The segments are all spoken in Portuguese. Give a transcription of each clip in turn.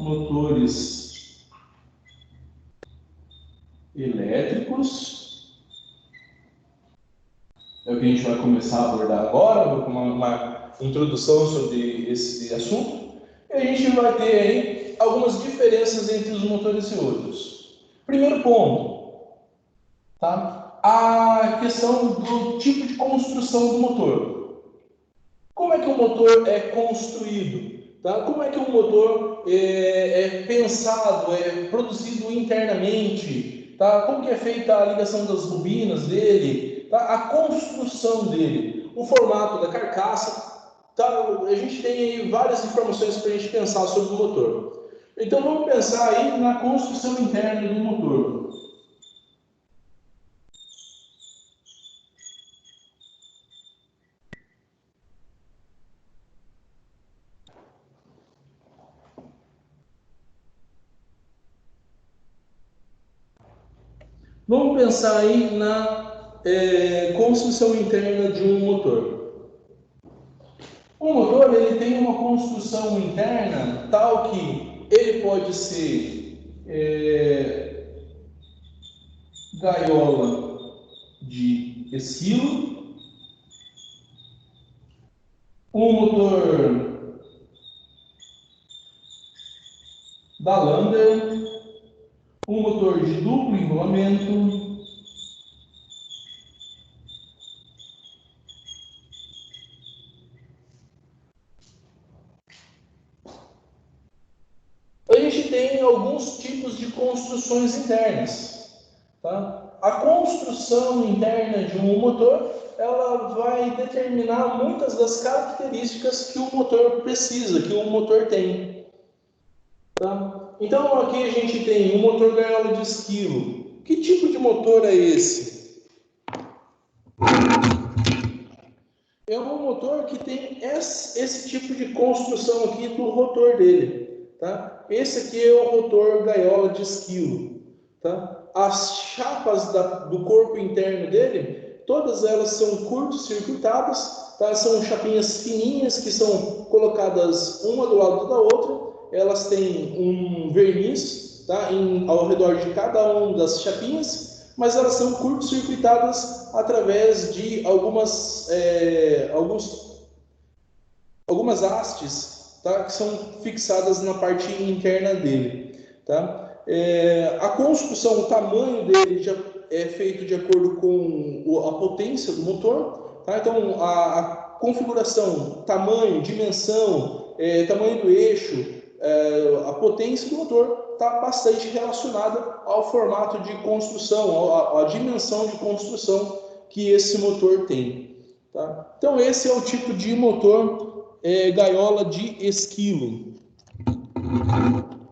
motores elétricos. É o que a gente vai começar a abordar agora, uma introdução sobre esse assunto. E a gente vai ter aí algumas diferenças entre os motores e outros. Primeiro ponto, tá? A questão do tipo de construção do motor. Como é que o motor é construído? Tá? Como é que o motor é pensado, é produzido internamente? Tá? Como que é feita a ligação das bobinas dele? Tá? A construção dele, o formato da carcaça. Tá? A gente tem aí várias informações para a gente pensar sobre o motor. Então vamos pensar aí na construção interna do motor. Vamos pensar aí na construção interna de um motor. O motor ele tem uma construção interna tal que ele pode ser gaiola de esquilo, um motor da Lander, um motor de duplo enrolamento, a gente tem alguns tipos de construções internas. Tá? A construção interna de um motor, ela vai determinar muitas das características que o motor precisa, que o motor tem. Tá? Então aqui a gente tem um motor gaiola de esquilo. Que tipo de motor é esse? É um motor que tem esse tipo de construção aqui do rotor dele. Tá? Esse aqui é o rotor gaiola de esquilo. Tá? As chapas do corpo interno dele, todas elas são curto-circuitadas, tá? São chapinhas fininhas que são colocadas uma do lado da outra. Elas têm um verniz, tá? Ao redor de cada uma das chapinhas, mas elas são curto-circuitadas através de algumas hastes, tá? Que são fixadas na parte interna dele. Tá? A construção, o tamanho dele já é feito de acordo com a potência do motor. Tá? Então, a configuração, tamanho, dimensão, tamanho do eixo, a potência do motor está bastante relacionada ao formato de construção, à dimensão de construção que esse motor tem. Tá? Então, esse é o tipo de motor gaiola de esquilo.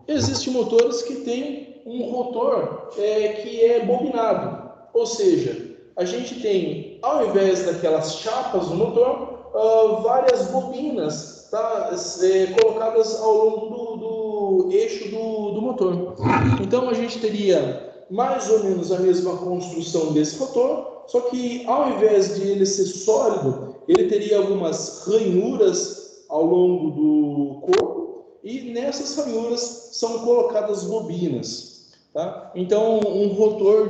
Existem motores que têm um rotor que é bobinado, ou seja, a gente tem, ao invés daquelas chapas do motor, várias bobinas, tá, colocadas ao longo do eixo do motor. Então a gente teria mais ou menos a mesma construção desse rotor, só que ao invés de ele ser sólido, ele teria algumas ranhuras ao longo do corpo, e nessas ranhuras são colocadas bobinas. Tá? Então, um rotor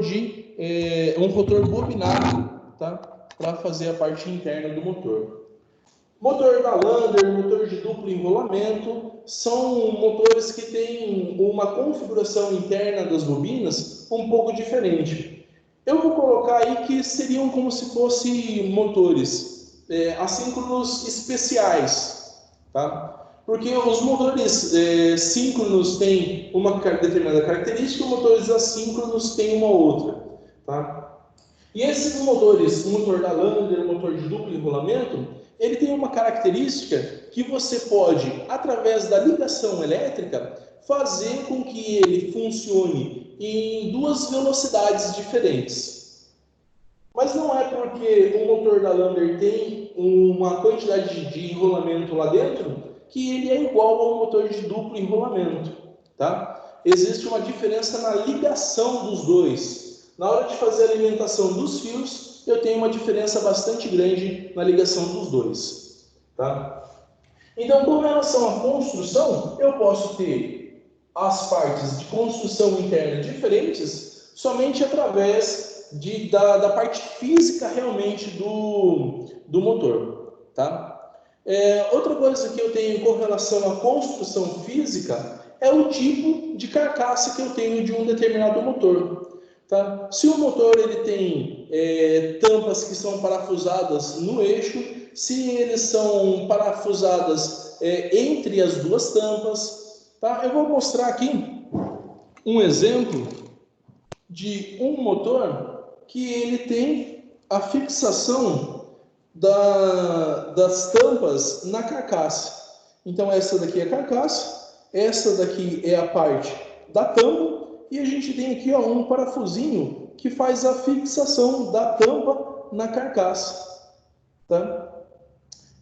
bobinado, tá? Para fazer a parte interna do motor. Motor da Lander, motor de duplo enrolamento, são motores que têm uma configuração interna das bobinas um pouco diferente. Eu vou colocar aí que seriam como se fossem motores assíncronos especiais, tá? Porque os motores síncronos têm uma determinada característica, os motores assíncronos têm uma outra. Tá? E esses motores, o motor da Lander, o motor de duplo enrolamento, ele tem uma característica que você pode, através da ligação elétrica, fazer com que ele funcione em duas velocidades diferentes. Mas não é porque o motor da Lander tem uma quantidade de enrolamento lá dentro que ele é igual ao motor de duplo enrolamento, tá? Existe uma diferença na ligação dos dois. Na hora de fazer a alimentação dos fios, eu tenho uma diferença bastante grande na ligação dos dois, tá? Então, com relação à construção, eu posso ter as partes de construção interna diferentes somente através da parte física realmente do motor, tá? Outra coisa que eu tenho com relação à construção física é o tipo de carcaça que eu tenho de um determinado motor. Tá? Se o motor ele tem tampas que são parafusadas no eixo, se eles são parafusadas entre as duas tampas, tá? Eu vou mostrar aqui um exemplo de um motor que ele tem a fixação das tampas na carcaça. Então essa daqui é a carcaça, essa daqui é a parte da tampa e a gente tem aqui um parafusinho que faz a fixação da tampa na carcaça. Tá?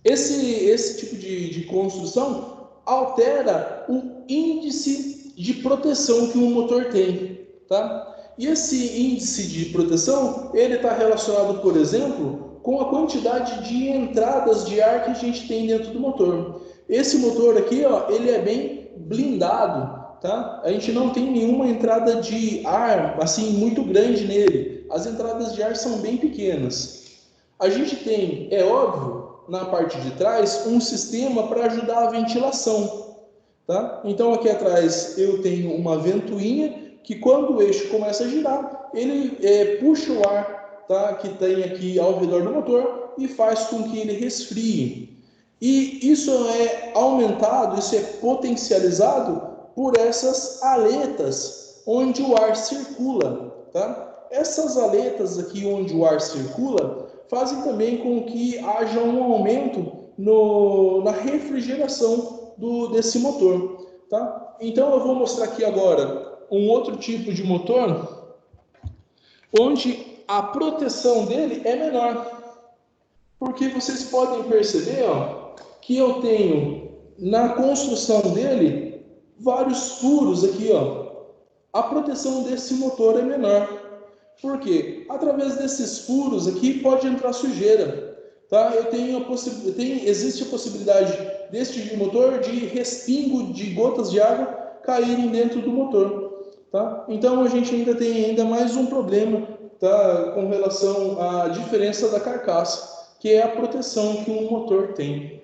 Esse tipo de construção altera o índice de proteção que um motor tem. Tá? E esse índice de proteção ele está relacionado, por exemplo, com a quantidade de entradas de ar que a gente tem dentro do motor. Esse motor aqui, ele é bem blindado. Tá? A gente não tem nenhuma entrada de ar assim muito grande nele. As entradas de ar são bem pequenas. A gente tem, é óbvio, na parte de trás, um sistema para ajudar a ventilação. Tá? Então aqui atrás eu tenho uma ventoinha que quando o eixo começa a girar, ele puxa o ar, tá? Que tem aqui ao redor do motor e faz com que ele resfrie. E isso é aumentado, isso é potencializado por essas aletas onde o ar circula, tá? Essas aletas aqui onde o ar circula fazem também com que haja um aumento na refrigeração desse motor, tá? Então eu vou mostrar aqui agora um outro tipo de motor onde a proteção dele é menor, porque vocês podem perceber que eu tenho na construção dele vários furos aqui, a proteção desse motor é menor. Por quê? Através desses furos aqui pode entrar sujeira. Tá? Existe a possibilidade deste tipo de motor de respingo de gotas de água caírem dentro do motor. Tá? Então a gente ainda tem mais um problema, tá? Com relação à diferença da carcaça, que é a proteção que um motor tem.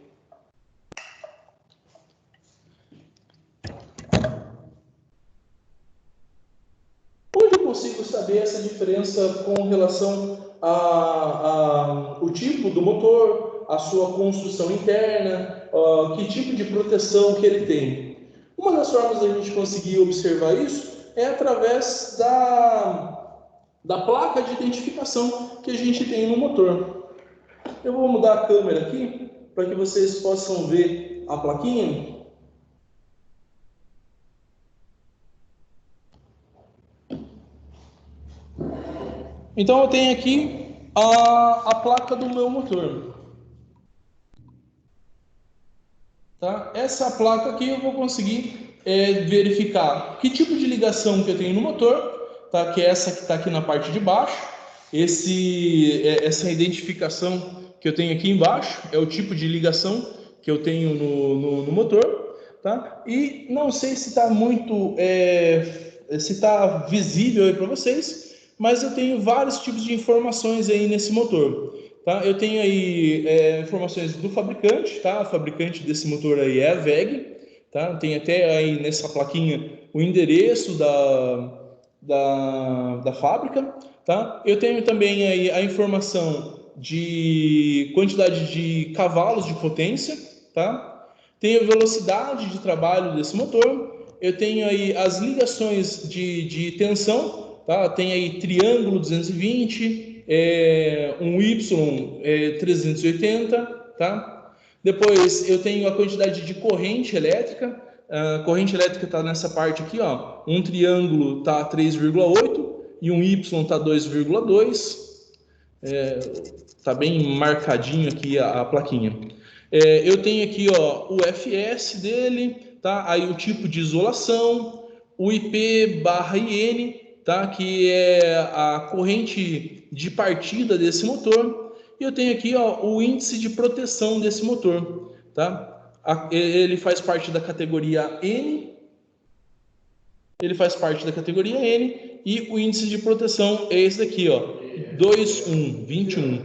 Consigo saber essa diferença com relação ao tipo do motor, a sua construção interna, que tipo de proteção que ele tem. Uma das formas da gente conseguir observar isso é através da placa de identificação que a gente tem no motor. Eu vou mudar a câmera aqui para que vocês possam ver a plaquinha. Então eu tenho aqui a placa do meu motor. Tá? Essa placa aqui eu vou conseguir verificar que tipo de ligação que eu tenho no motor, tá? Que é essa que está aqui na parte de baixo. Essa identificação que eu tenho aqui embaixo é o tipo de ligação que eu tenho no motor. Tá? E não sei se está se está visível aí para vocês, mas eu tenho vários tipos de informações aí nesse motor. Tá? Eu tenho aí informações do fabricante, tá? O fabricante desse motor aí é a WEG, tá? Tem até aí nessa plaquinha o endereço da fábrica, tá? Eu tenho também aí a informação de quantidade de cavalos de potência, tá? Tenho a velocidade de trabalho desse motor, eu tenho aí as ligações de tensão, tá? Tem aí triângulo 220, um Y 380, tá? Depois eu tenho a quantidade de corrente elétrica. A corrente elétrica está nessa parte aqui, um triângulo está 3,8 e um Y está 2,2. Tá bem marcadinho aqui a plaquinha. Eu tenho aqui o FS dele, tá? Aí o tipo de isolação, o IP/IN, tá? Que é a corrente de partida desse motor. E eu tenho aqui o índice de proteção desse motor, tá? Ele faz parte da categoria N, ele faz parte da categoria N e o índice de proteção é esse daqui, ó, 21,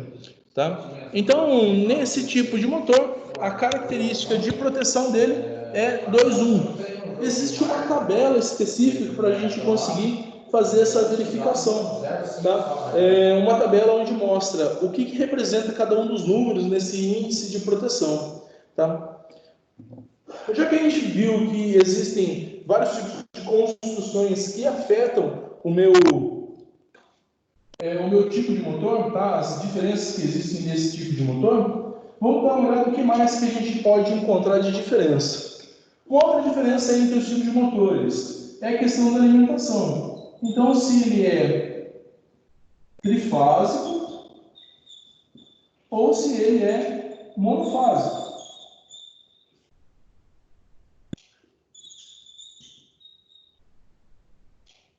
tá? Então, nesse tipo de motor, a característica de proteção dele é 21. Existe uma tabela específica para a gente conseguir fazer essa verificação, tá? É uma tabela onde mostra o que representa cada um dos números nesse índice de proteção, tá? Já que a gente viu que existem vários tipos de construções que afetam o meu tipo de motor, tá? As diferenças que existem nesse tipo de motor, vamos dar uma olhada no que mais que a gente pode encontrar de diferença. Uma outra diferença entre os tipos de motores é a questão da alimentação. Então, se ele é trifásico ou se ele é monofásico.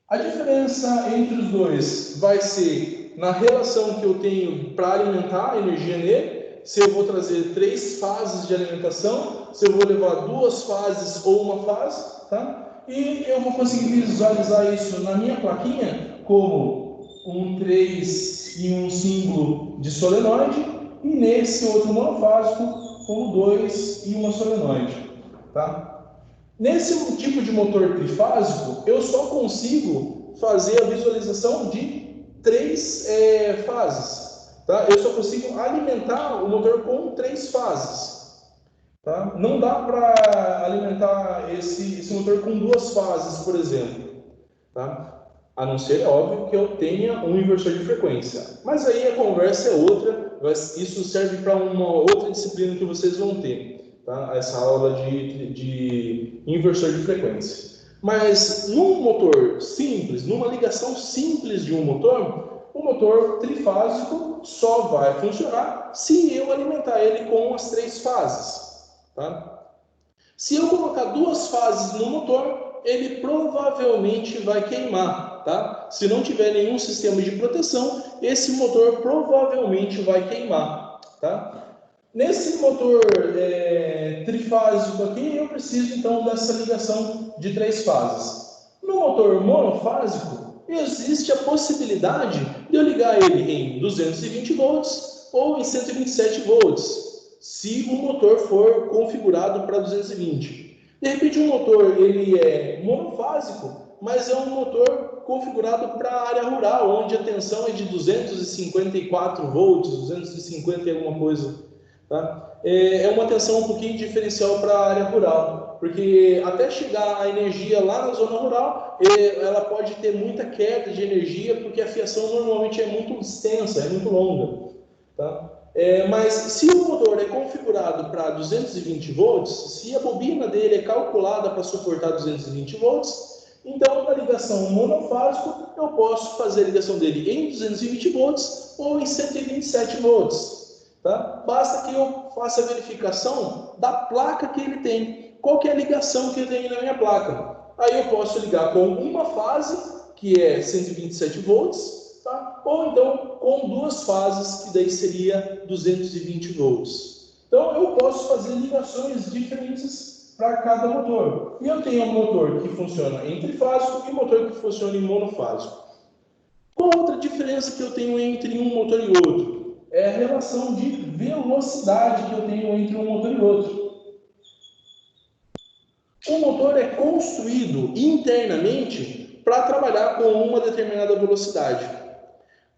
A diferença entre os dois vai ser na relação que eu tenho para alimentar a energia nele, se eu vou trazer 3 fases de alimentação, se eu vou levar 2 fases ou uma fase, tá? E eu vou conseguir visualizar isso na minha plaquinha como um 3 e um símbolo de solenoide, e nesse outro monofásico como 2 e uma solenoide, tá? Nesse tipo de motor trifásico, eu só consigo fazer a visualização de 3 fases. Tá? Eu só consigo alimentar o motor com 3 fases. Tá? Não dá para alimentar esse motor com 2 fases, por exemplo. Tá? A não ser, é óbvio, que eu tenha um inversor de frequência. Mas aí a conversa é outra, isso serve para uma outra disciplina que vocês vão ter. Tá? Essa aula de inversor de frequência. Mas num motor simples, numa ligação simples de um motor, o motor trifásico só vai funcionar se eu alimentar ele com as 3 fases. Tá? Se eu colocar 2 fases no motor, ele provavelmente vai queimar. Tá? Se não tiver nenhum sistema de proteção, esse motor provavelmente vai queimar. Tá? Nesse motor trifásico aqui, eu preciso então dessa ligação de 3 fases. No motor monofásico, existe a possibilidade de eu ligar ele em 220 volts ou em 127 volts, se o motor for configurado para 220. De repente, o motor ele é monofásico, mas é um motor configurado para a área rural, onde a tensão é de 254 volts, 250 e alguma coisa. Tá? É uma tensão um pouquinho diferencial para a área rural, porque até chegar a energia lá na zona rural, ela pode ter muita queda de energia, porque a fiação normalmente é muito extensa, é muito longa. Tá? Mas se o motor é configurado para 220 volts, se a bobina dele é calculada para suportar 220 volts, então na ligação monofásico eu posso fazer a ligação dele em 220 volts ou em 127 volts. Tá? Basta que eu faça a verificação da placa que ele tem. Qual que é a ligação que eu tenho na minha placa? Aí eu posso ligar com uma fase, que é 127 volts, tá? Ou então com 2 fases, que daí seria 220 volts. Então eu posso fazer ligações diferentes para cada motor. E eu tenho um motor que funciona em trifásico e um motor que funciona em monofásico. Qual outra diferença que eu tenho entre um motor e outro? É a relação de velocidade que eu tenho entre um motor e outro. O motor é construído internamente para trabalhar com uma determinada velocidade.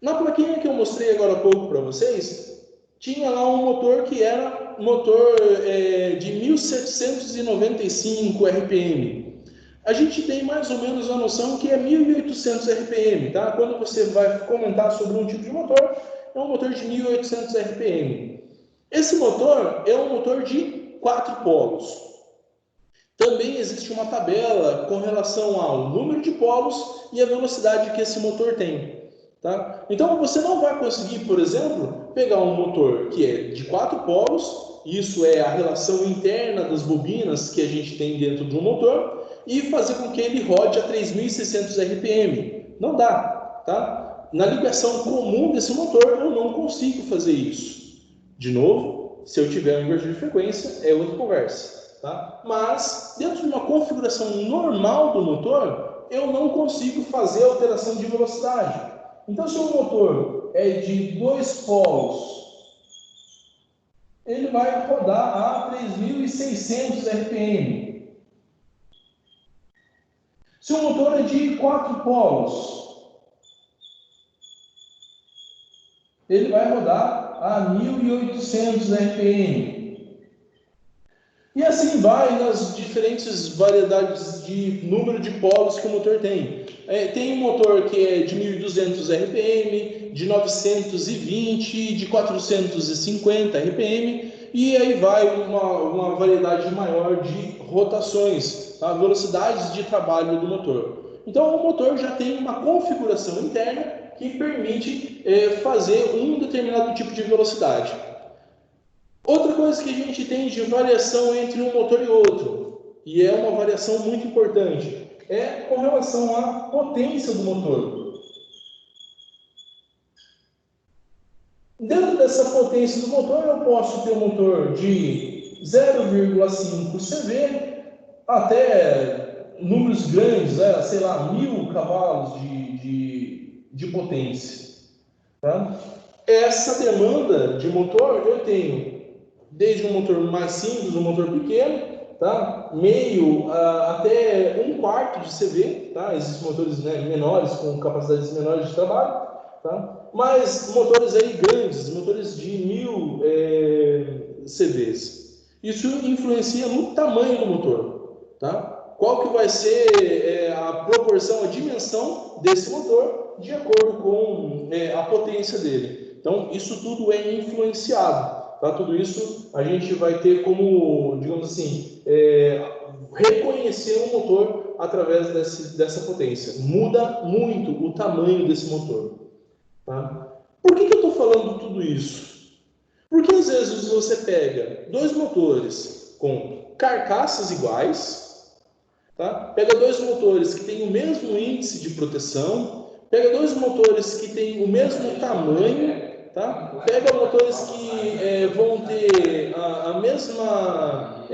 Na plaquinha que eu mostrei agora há pouco para vocês, tinha lá um motor que era motor de 1795 RPM. A gente tem mais ou menos a noção que é 1800 RPM, tá? Quando você vai comentar sobre um tipo de motor, é um motor de 1800 RPM. Esse motor é um motor de 4 polos. Também existe uma tabela com relação ao número de polos e a velocidade que esse motor tem. Tá? Então você não vai conseguir, por exemplo, pegar um motor que é de 4 polos, isso é a relação interna das bobinas que a gente tem dentro de um motor, e fazer com que ele rode a 3.600 RPM. Não dá. Tá? Na ligação comum desse motor, eu não consigo fazer isso. De novo, se eu tiver um inversor de frequência, é outra conversa. Tá? Mas, dentro de uma configuração normal do motor, eu não consigo fazer alteração de velocidade. Então, se o motor é de 2 polos, ele vai rodar a 3.600 RPM. Se o motor é de 4 polos, ele vai rodar a 1.800 RPM. E assim vai nas diferentes variedades de número de polos que o motor tem. Tem um motor que é de 1.200 RPM, de 920, de 450 RPM, e aí vai uma variedade maior de rotações, tá? Velocidades de trabalho do motor. Então o motor já tem uma configuração interna que permite fazer um determinado tipo de velocidade. Outra coisa que a gente tem de variação entre um motor e outro, e é uma variação muito importante, é com relação à potência do motor. Dentro dessa potência do motor, eu posso ter um motor de 0,5 CV até números grandes, sei lá, 1.000 cavalos de potência. Tá? Essa demanda de motor eu tenho desde um motor mais simples, um motor pequeno, tá? Meio até 1/4 de CV, tá? Existem motores, né, menores, com capacidades menores de trabalho, tá? Mas motores aí grandes, motores de 1.000 CVs. Isso influencia no tamanho do motor, tá? Qual que vai ser a proporção, a dimensão desse motor de acordo com a potência dele. Então, isso tudo é influenciado. Tá? Tudo isso a gente vai ter como, digamos assim, reconhecer o motor através dessa potência. Muda muito o tamanho desse motor. Tá? Por que eu estou falando tudo isso? Porque às vezes você pega dois motores com carcaças iguais, tá? Pega dois motores que têm o mesmo índice de proteção, pega dois motores que têm o mesmo tamanho, tá? Pega motores que vão ter a mesma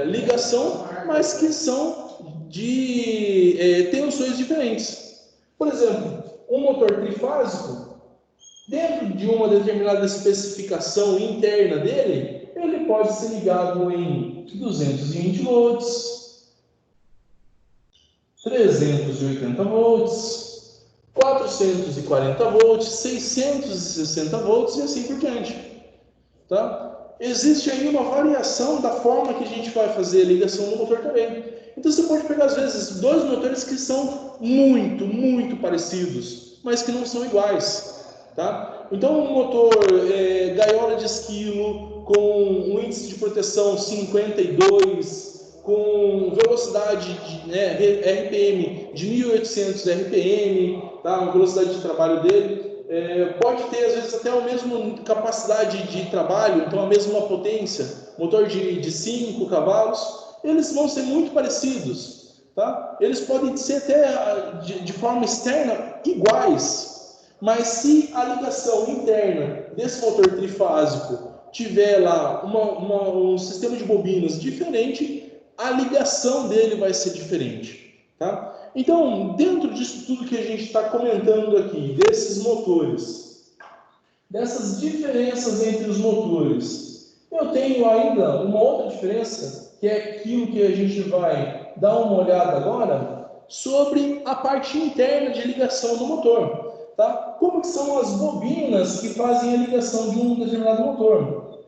ligação, mas que são de tensões diferentes. Por exemplo, um motor trifásico, dentro de uma determinada especificação interna dele, ele pode ser ligado em 220 volts, 380 volts, 440 volts, 660 volts e assim por diante. Tá? Existe aí uma variação da forma que a gente vai fazer a ligação do motor também. Então você pode pegar às vezes dois motores que são muito parecidos, mas que não são iguais. Tá? Então um motor gaiola de esquilo com um índice de proteção 52, com velocidade de RPM de 1.800 RPM, tá? A velocidade de trabalho dele pode ter às vezes até a mesma capacidade de trabalho, então a mesma potência, motor de 5 cavalos, eles vão ser muito parecidos, tá? Eles podem ser até de forma externa iguais, mas se a ligação interna desse motor trifásico tiver lá um sistema de bobinas diferente, a ligação dele vai ser diferente, tá? Então, dentro disso tudo que a gente está comentando aqui, desses motores, dessas diferenças entre os motores, eu tenho ainda uma outra diferença, que é aquilo que a gente vai dar uma olhada agora, sobre a parte interna de ligação do motor. Tá? Como que são as bobinas que fazem a ligação de um determinado motor?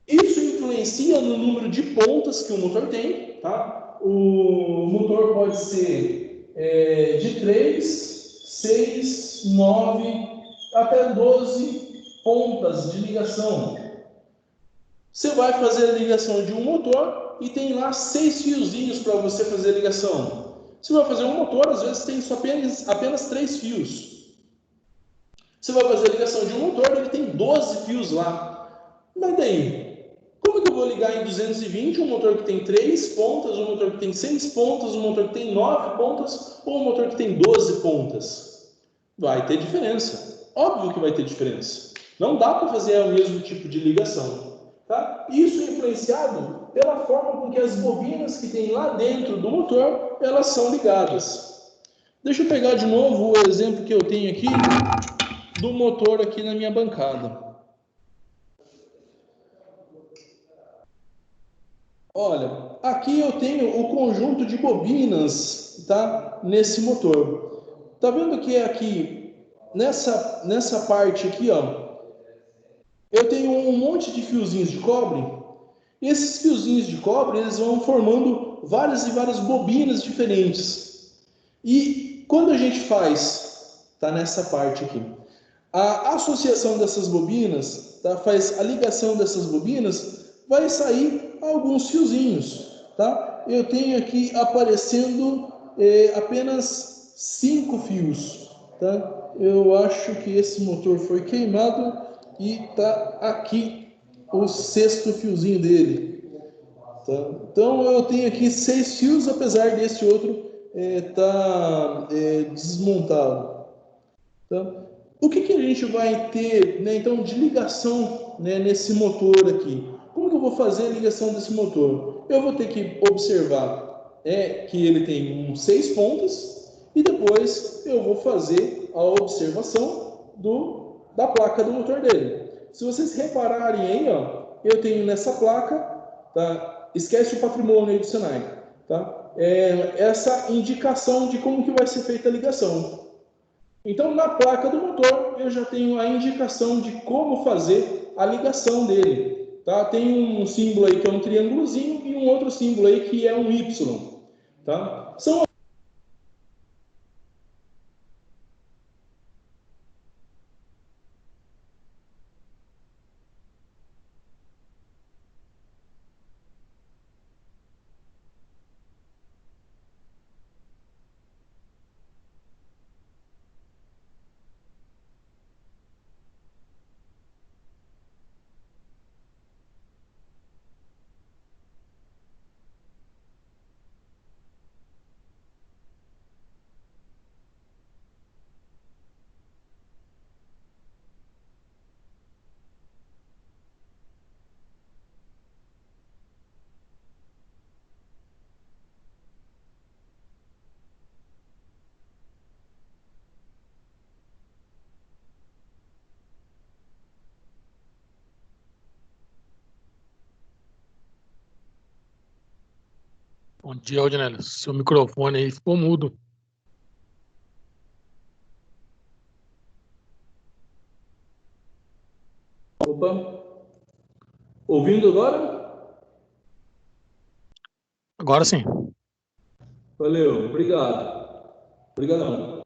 Isso influencia no número de pontas que o motor tem. Tá? O motor pode ser de 3, 6, 9, até 12 pontas de ligação. Você vai fazer a ligação de um motor e tem lá 6 fiozinhos para você fazer a ligação. Você vai fazer um motor, às vezes tem só apenas 3 fios. Você vai fazer a ligação de um motor, ele tem 12 fios lá. Mas daí, como que eu vou ligar em 220 um motor que tem 3 pontas, um motor que tem 6 pontas, um motor que tem 9 pontas ou um motor que tem 12 pontas? Vai ter diferença. Óbvio que vai ter diferença. Não dá para fazer o mesmo tipo de ligação. Tá? Isso é influenciado pela forma com que as bobinas que tem lá dentro do motor, elas são ligadas. Deixa eu pegar de novo o exemplo que eu tenho aqui do motor aqui na minha bancada. Olha, aqui eu tenho o conjunto de bobinas, tá? Nesse motor. Tá vendo que aqui, nessa parte aqui, ó, eu tenho um monte de fiozinhos de cobre. E esses fiozinhos de cobre, eles vão formando várias e várias bobinas diferentes. E quando a gente faz, tá nessa parte aqui, a associação dessas bobinas, tá? Faz a ligação dessas bobinas, vai sair alguns fiozinhos, tá? Eu tenho aqui aparecendo apenas 5 fios, tá? Eu acho que esse motor foi queimado e tá aqui o 6º fiozinho dele, tá? Então eu tenho aqui 6 fios, apesar desse outro tá desmontado, tá? O que a gente vai ter, né, então, de ligação, né, nesse motor aqui? Como que eu vou fazer a ligação desse motor? Eu vou ter que observar que ele tem 6 pontas e depois eu vou fazer a observação da placa do motor dele. Se vocês repararem aí, ó, eu tenho nessa placa, tá? Esquece o patrimônio aí do Senai, tá? Essa indicação de como que vai ser feita a ligação. Então, na placa do motor, eu já tenho a indicação de como fazer a ligação dele. Tá? Tem um símbolo aí que é um triângulozinho e um outro símbolo aí que é um Y. Tá? São Bom dia, Odinelli. Seu microfone aí ficou mudo. Opa. Ouvindo agora? Agora sim. Valeu, obrigado. Obrigadão.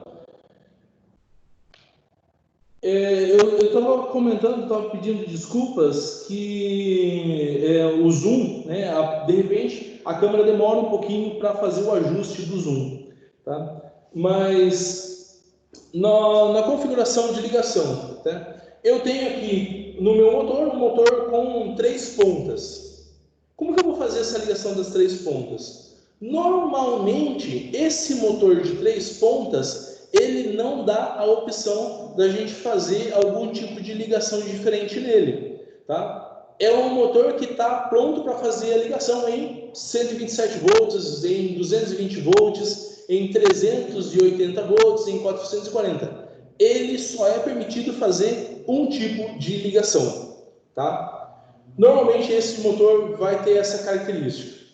Eu estava comentando, estava pedindo desculpas que o zoom, né, de repente a câmera demora um pouquinho para fazer o ajuste do zoom, tá? Mas na configuração de ligação, tá? Eu tenho aqui no meu motor um motor com 3 pontas. Como que eu vou fazer essa ligação das 3 pontas? Normalmente esse motor de 3 pontas ele não dá a opção da gente fazer algum tipo de ligação diferente nele, tá? É um motor que está pronto para fazer a ligação em 127 volts, em 220 volts, em 380 volts, em 440. Ele só é permitido fazer um tipo de ligação, tá? Normalmente esse motor vai ter essa característica.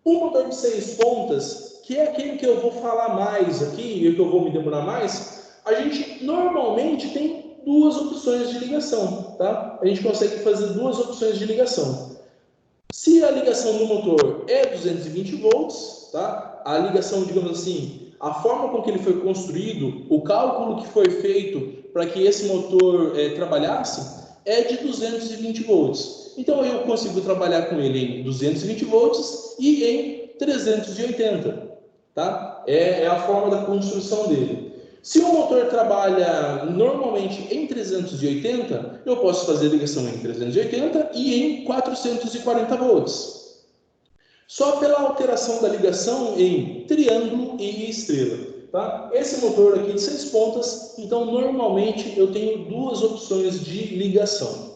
O motor de 6 pontas, que é aquele que eu vou falar mais aqui, e que eu vou me demorar mais, a gente normalmente tem 2 opções de ligação, tá? A gente consegue fazer 2 opções de ligação. Se a ligação do motor é 220 volts, tá? A ligação, digamos assim, a forma com que ele foi construído, o cálculo que foi feito para que esse motor trabalhasse, é de 220 volts. Então eu consigo trabalhar com ele em 220 volts e em 380, tá? É a forma da construção dele. Se o motor trabalha normalmente em 380, eu posso fazer ligação em 380 e em 440 volts. Só pela alteração da ligação em triângulo e estrela. Tá? Esse motor aqui de 6 pontas, então normalmente eu tenho 2 opções de ligação.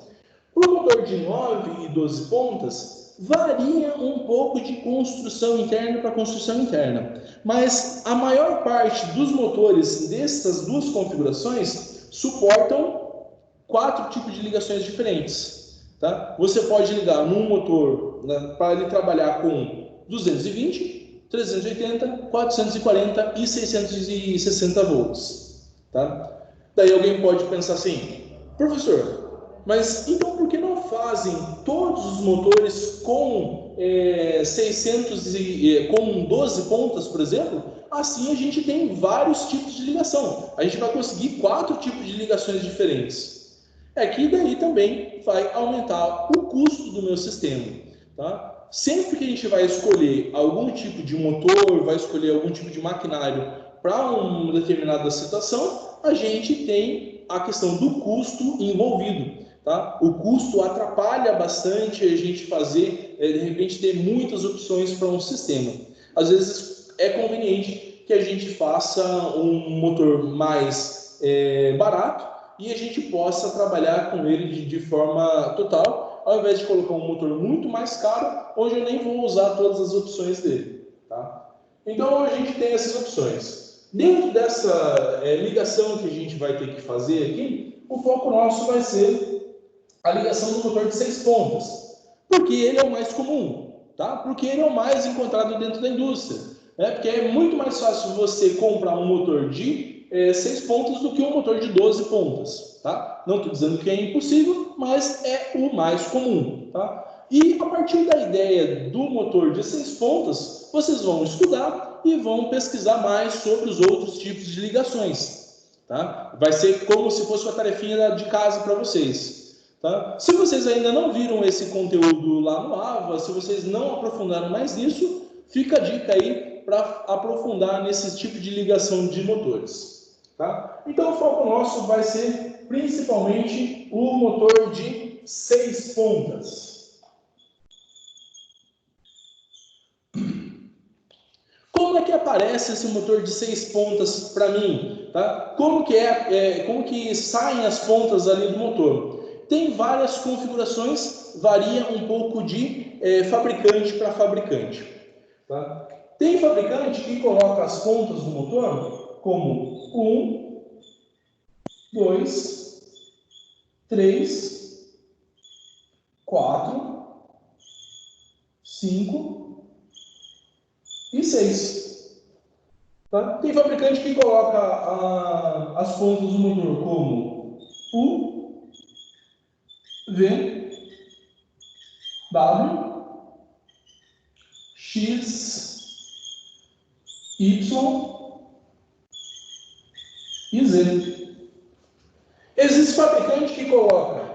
Para o motor de 9 e 12 pontas, Varia um pouco de construção interna para construção interna, mas a maior parte dos motores dessas duas configurações suportam 4 tipos de ligações diferentes. Tá? Você pode ligar num motor, né, para ele trabalhar com 220, 380, 440 e 660 volts. Tá? Daí alguém pode pensar assim, professor, mas então por que não fazem todos os motores com 600 com 12 pontas, por exemplo? Assim a gente tem vários tipos de ligação. A gente vai conseguir 4 tipos de ligações diferentes. É que daí também vai aumentar o custo do meu sistema. Tá? Sempre que a gente vai escolher algum tipo de motor, vai escolher algum tipo de maquinário para uma determinada situação, a gente tem a questão do custo envolvido. Tá? O custo atrapalha bastante a gente fazer, de repente, ter muitas opções para um sistema. Às vezes é conveniente que a gente faça um motor mais barato e a gente possa trabalhar com ele de forma total, ao invés de colocar um motor muito mais caro, onde eu nem vou usar todas as opções dele. Tá? Então a gente tem essas opções. Dentro dessa ligação que a gente vai ter que fazer aqui, o foco nosso vai ser a ligação do motor de 6 pontas, porque ele é o mais comum, tá? Porque ele é o mais encontrado dentro da indústria, né? Porque é muito mais fácil você comprar um motor de 6 pontas do que um motor de 12 pontas, tá? Não estou dizendo que é impossível, mas é o mais comum, tá? E a partir da ideia do motor de 6 pontas, vocês vão estudar e vão pesquisar mais sobre os outros tipos de ligações, tá? Vai ser como se fosse uma tarefinha de casa para vocês. Tá? Se vocês ainda não viram esse conteúdo lá no AVA, se vocês não aprofundaram mais nisso, fica a dica aí para aprofundar nesse tipo de ligação de motores. Tá? Então o foco nosso vai ser principalmente o motor de 6 pontas. Como é que aparece esse motor de 6 pontas para mim? Tá? Como que saem as pontas ali do motor? Tem várias configurações, varia um pouco de fabricante para fabricante. Tá? Tem fabricante que coloca as pontas do motor como 1, 2, 3, 4, 5 e 6. Tá? Tem fabricante que coloca as pontas do motor como U, V, W, X, Y e Z. Existe fabricante que coloca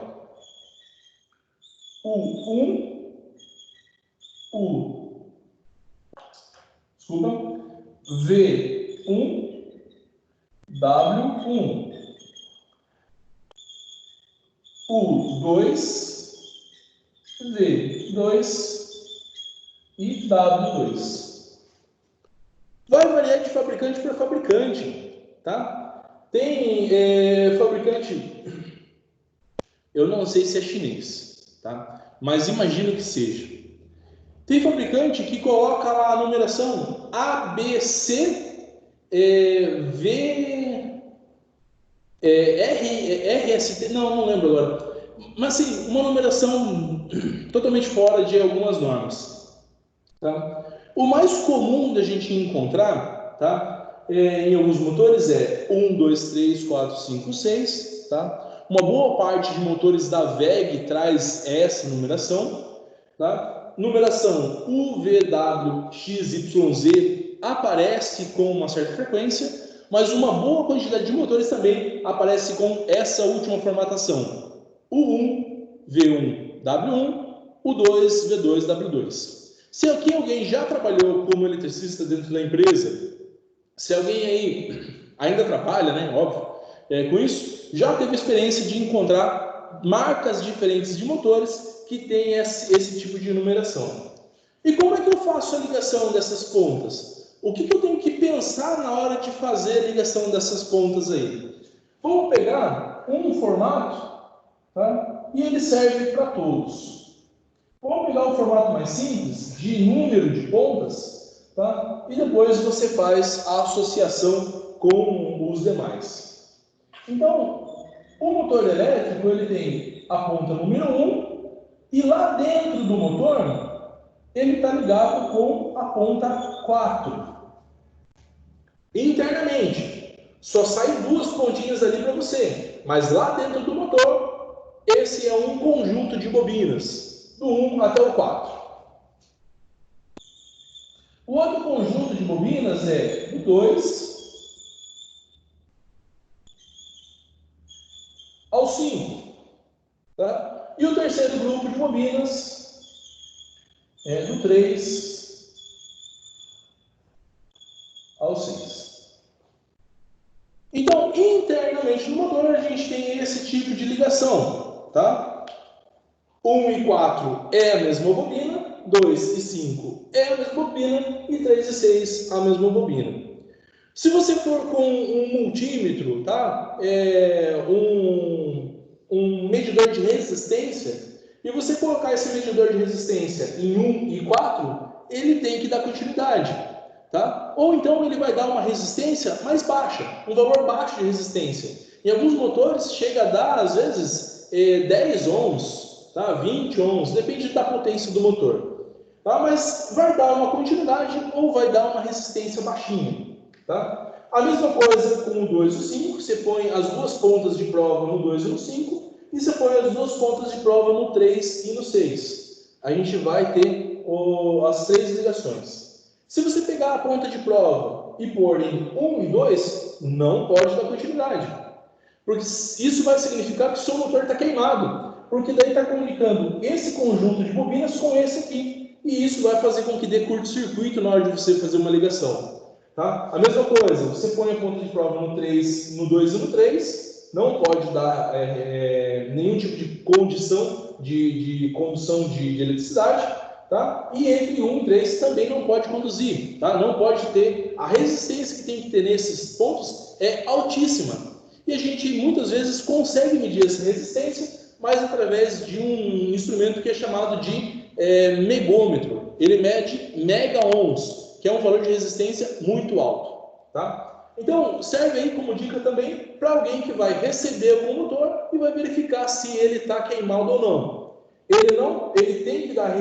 U1, V1, W1, U2, V2 e W2. Vai variar de fabricante para fabricante, tá? Tem fabricante, eu não sei se é chinês, tá? Mas imagino que seja. Tem fabricante que coloca lá a numeração A, B, C, V, RST, não lembro agora. Mas sim, uma numeração totalmente fora de algumas normas. Tá? O mais comum da gente encontrar, tá? Em alguns motores é 1, 2, 3, 4, 5, 6. Tá? Uma boa parte de motores da WEG traz essa numeração. Tá? Numeração UVWXYZ aparece com uma certa frequência, mas uma boa quantidade de motores também aparece com essa última formatação. U1, V1, W1, U2, V2, W2. Se aqui alguém já trabalhou como eletricista dentro da empresa, se alguém aí ainda trabalha, né, óbvio, com isso, já teve experiência de encontrar marcas diferentes de motores que têm esse tipo de numeração. E como é que eu faço a ligação dessas pontas? O que eu tenho que pensar na hora de fazer a ligação dessas pontas aí? Vamos pegar um formato, tá? E ele serve para todos. Vamos pegar o formato mais simples, de número de pontas, tá? E depois você faz a associação com os demais. Então, o motor elétrico ele tem a ponta número 1 e lá dentro do motor ele está ligado com a ponta 4. Internamente, só saem 2 pontinhas ali para você, mas lá dentro do motor, esse é um conjunto de bobinas, do 1 até o 4. O outro conjunto de bobinas é do 2 ao 5. Tá? E o terceiro grupo de bobinas é do 3 ao 6. Então, internamente no motor, a gente tem esse tipo de ligação. Tá? 1 e 4 é a mesma bobina, 2 e 5 é a mesma bobina e 3 e 6 a mesma bobina. Se você for com um multímetro, tá? Um medidor de resistência, e você colocar esse medidor de resistência em 1 e 4, ele tem que dar continuidade. Tá? Ou então ele vai dar uma resistência mais baixa, um valor baixo de resistência. Em alguns motores chega a dar, às vezes, 10 ohms, tá? 20 ohms, depende da potência do motor. Tá? Mas vai dar uma continuidade ou vai dar uma resistência baixinha. Tá? A mesma coisa com o 2 e o 5, você põe as 2 pontas de prova no 2 e no 5, e você põe as 2 pontas de prova no 3 e no 6. A gente vai ter as 3 ligações. Se você pegar a ponta de prova e pôr em 1 e 2, não pode dar continuidade. Porque isso vai significar que o seu motor está queimado. Porque daí está comunicando esse conjunto de bobinas com esse aqui. E isso vai fazer com que dê curto-circuito na hora de você fazer uma ligação. Tá? A mesma coisa, você põe a ponta de prova no 3, no 2 e no 3, não pode dar nenhum tipo de condição de condução de eletricidade. Tá? E entre 1 e 3 também não pode conduzir, tá? Não pode ter, a resistência que tem que ter nesses pontos é altíssima. E a gente muitas vezes consegue medir essa resistência, mas através de um instrumento que é chamado de megômetro. Ele mede mega ohms, que é um valor de resistência muito alto. Tá? Então serve aí como dica também para alguém que vai receber o motor e vai verificar se ele está queimado ou não. Ele tem que dar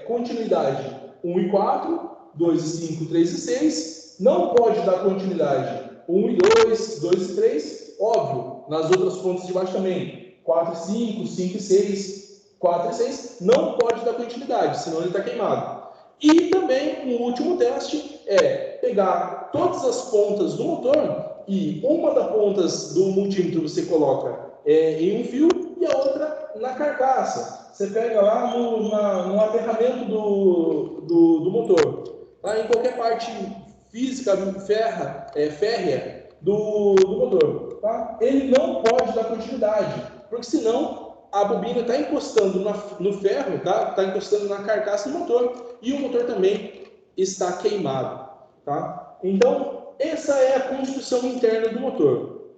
continuidade 1 e 4, 2 e 5, 3 e 6. Não pode dar continuidade 1 e 2, 2 e 3. Óbvio, nas outras pontas de baixo também. 4 e 5, 5 e 6, 4 e 6. Não pode dar continuidade, senão ele está queimado. E também, um último teste é pegar todas as pontas do motor e uma das pontas do multímetro você coloca em um fio e a outra na carcaça. Você pega lá no aterramento do motor. Tá? Em qualquer parte física, férrea do motor. Tá? Ele não pode dar continuidade, porque senão a bobina está encostando no ferro, está encostando na carcaça do motor e o motor também está queimado. Tá? Então, essa é a construção interna do motor.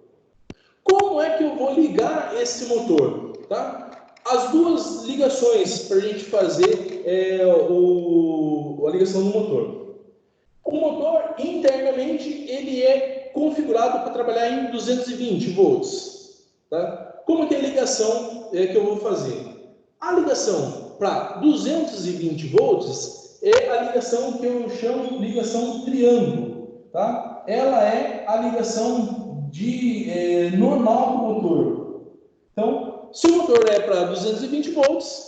Como é que eu vou ligar esse motor? Tá? As 2 ligações para a gente fazer a ligação do motor. O motor, internamente, ele é configurado para trabalhar em 220 volts. Tá? Como que é a ligação que eu vou fazer? A ligação para 220 volts é a ligação que eu chamo de ligação triângulo. Tá? Ela é a ligação normal do motor. Então, se o motor é para 220 volts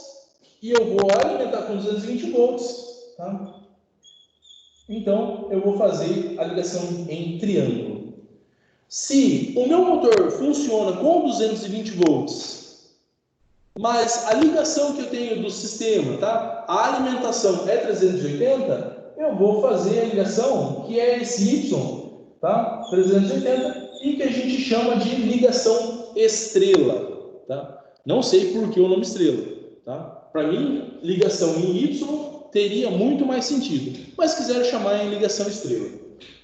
e eu vou alimentar com 220 volts, tá? Então eu vou fazer a ligação em triângulo. Se o meu motor funciona com 220 volts, mas a ligação que eu tenho do sistema, tá? A alimentação é 380, eu vou fazer a ligação que é esse Y, tá? 380, e que a gente chama de ligação estrela. Tá? Não sei por que o nome estrela. Tá? Para mim, ligação em Y teria muito mais sentido. Mas se quiser chamar em ligação estrela.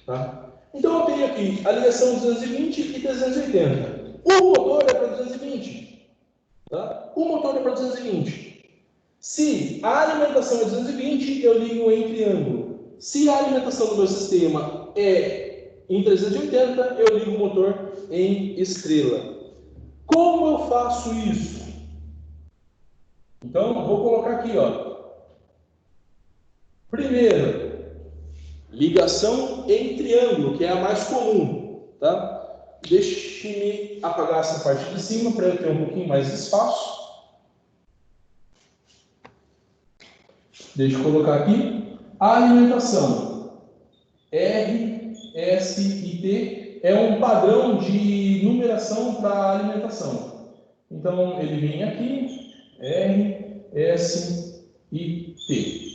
Tá? Então eu tenho aqui a ligação 220 e 380. O motor é para 220. Tá? O motor é para 220. Se a alimentação é 220, eu ligo em triângulo. Se a alimentação do meu sistema é em 380, eu ligo o motor em estrela. Como eu faço isso? Então, vou colocar aqui, ó. Primeiro, ligação em triângulo, que é a mais comum, tá? Deixe-me apagar essa parte de cima para eu ter um pouquinho mais de espaço. Deixa eu colocar aqui. A alimentação R, S e T é um padrão de numeração para a alimentação. Então, ele vem aqui, R, S e T.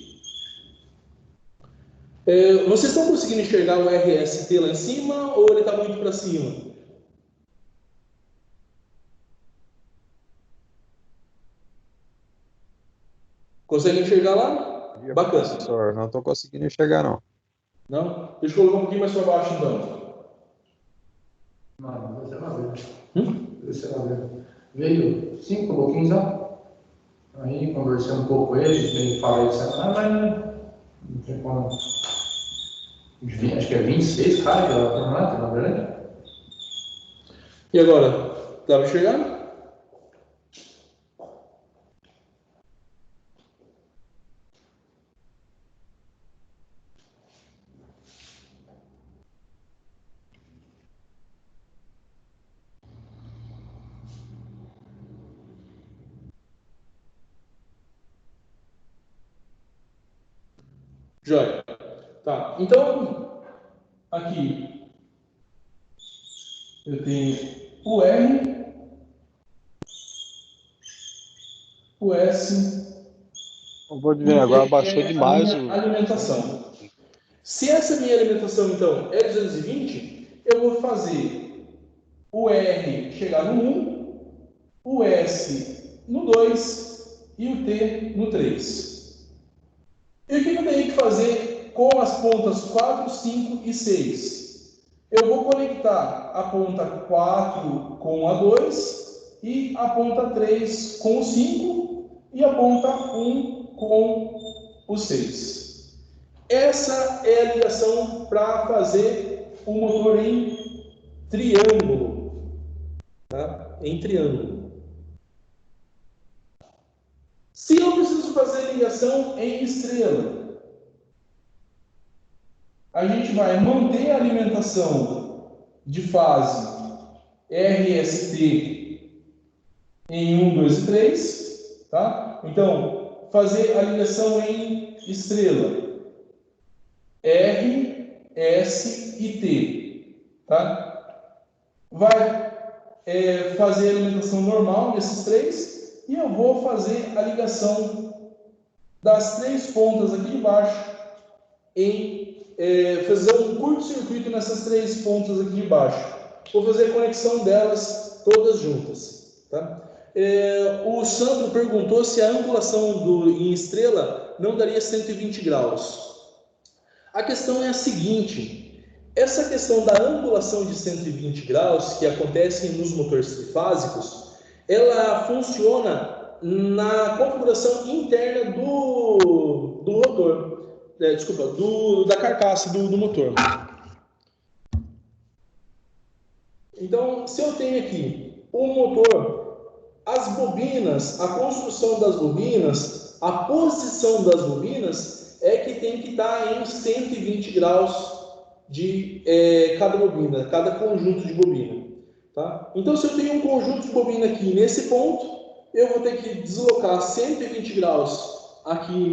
Vocês estão conseguindo enxergar o RST lá em cima ou ele está muito para cima? Consegue enxergar lá? Bacana. Professor, não estou conseguindo enxergar, não. Não? Deixa eu colocar um pouquinho mais para baixo, então. Não, você não viu. Você não viu. Veio 5 pouquinhos, ó. Aí, conversando um pouco com ele falei isso, mas não tem como. Acho que é 26 cara da tornada, na verdade. E agora? Dá para enxergar? Joia. Tá. Então, aqui eu tenho o R, o S. Eu vou ver agora, baixou demais a minha alimentação. Se essa minha alimentação, então, é 220, eu vou fazer o R chegar no 1, o S no 2 e o T no 3. E o que eu tenho que fazer com as pontas 4, 5 e 6? Eu vou conectar a ponta 4 com a 2 e a ponta 3 com o 5 e a ponta 1 com o 6. Essa é a ligação para fazer o motor em triângulo. Tá? Em triângulo. Se eu preciso fazer ligação em estrela, a gente vai manter a alimentação de fase RST em 1, 2 e 3. Tá? Então, fazer a ligação em estrela. R, S e T. Tá? Vai fazer a alimentação normal desses três e eu vou fazer a ligação das 3 pontas aqui de baixo fazer um curto-circuito nessas 3 pontas aqui de baixo. Vou fazer a conexão delas todas juntas. Tá? O Sandro perguntou se a angulação em estrela não daria 120 graus. A questão é a seguinte: essa questão da angulação de 120 graus que acontece nos motores trifásicos, ela funciona na configuração interna do rotor, da carcaça do motor. Então, se eu tenho aqui o motor, as bobinas, a construção das bobinas, a posição das bobinas é que tem que estar em 120 graus de cada bobina, cada conjunto de bobina. Tá? Então, se eu tenho um conjunto de bobina aqui nesse ponto, eu vou ter que deslocar 120 graus aqui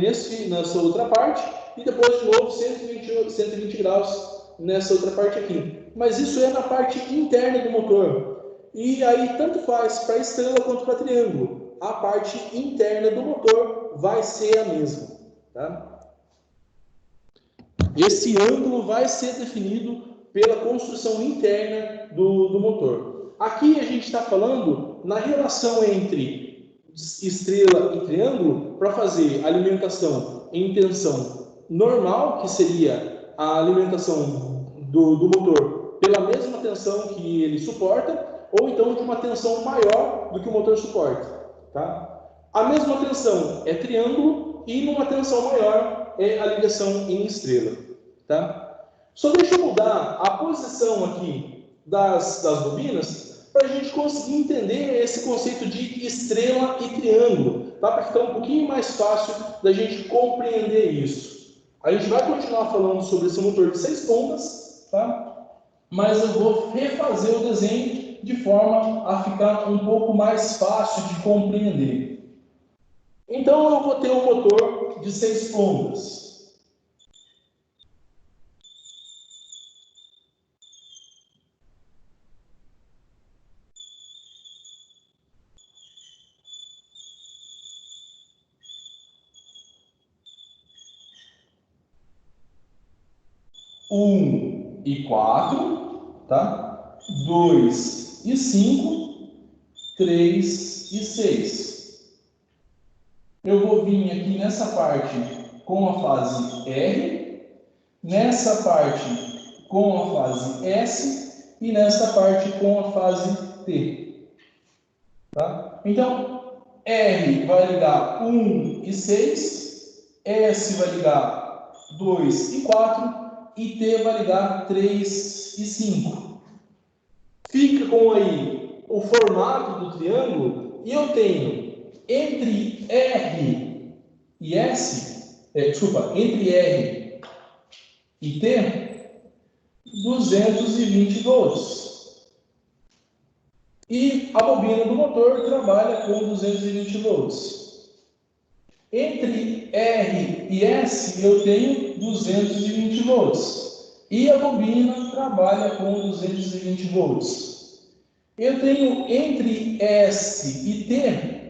nessa outra parte e depois de novo 120 graus nessa outra parte aqui. Mas isso é na parte interna do motor. E aí tanto faz para estrela quanto para triângulo. A parte interna do motor vai ser a mesma. Tá? Esse ângulo vai ser definido pela construção interna do motor. Aqui a gente está falando na relação entre estrela e triângulo para fazer alimentação em tensão normal, que seria a alimentação do motor pela mesma tensão que ele suporta, ou então de uma tensão maior do que o motor suporta. Tá? A mesma tensão é triângulo e numa tensão maior é a ligação em estrela. Tá? Só deixa eu mudar a posição aqui das bobinas para a gente conseguir entender esse conceito de estrela e triângulo, tá? Para ficar um pouquinho mais fácil da gente compreender isso. A gente vai continuar falando sobre esse motor de 6 pontas, tá? Mas eu vou refazer o desenho de forma a ficar um pouco mais fácil de compreender. Então eu vou ter um motor de 6 pontas. Um e 4, tá? 2 e 5, 3 e 6. Eu vou vir aqui nessa parte com a fase R, nessa parte com a fase S e nessa parte com a fase T. Tá? Então, R vai ligar 1 e 6, S vai ligar 2 e 4, e T vai ligar 3 e 5. Fica com aí o formato do triângulo e eu tenho entre R e S, entre R e T, 220 volts. E a bobina do motor trabalha com 220 volts. Entre R e S eu tenho 220 volts. E a bobina trabalha com 220 volts. Eu tenho entre S e T,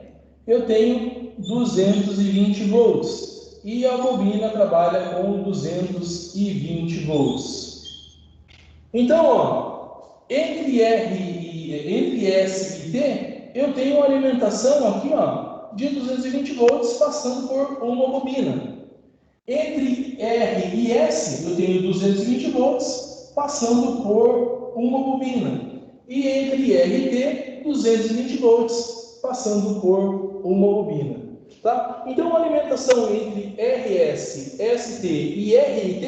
eu tenho 220 volts. E a bobina trabalha com 220 volts. Então, ó, entre S e T, eu tenho uma alimentação aqui, ó, de 220 volts passando por uma bobina. Entre R e S, eu tenho 220 volts passando por uma bobina. E entre R e T, 220 volts passando por uma bobina. Tá? Então, a alimentação entre RS, ST e RT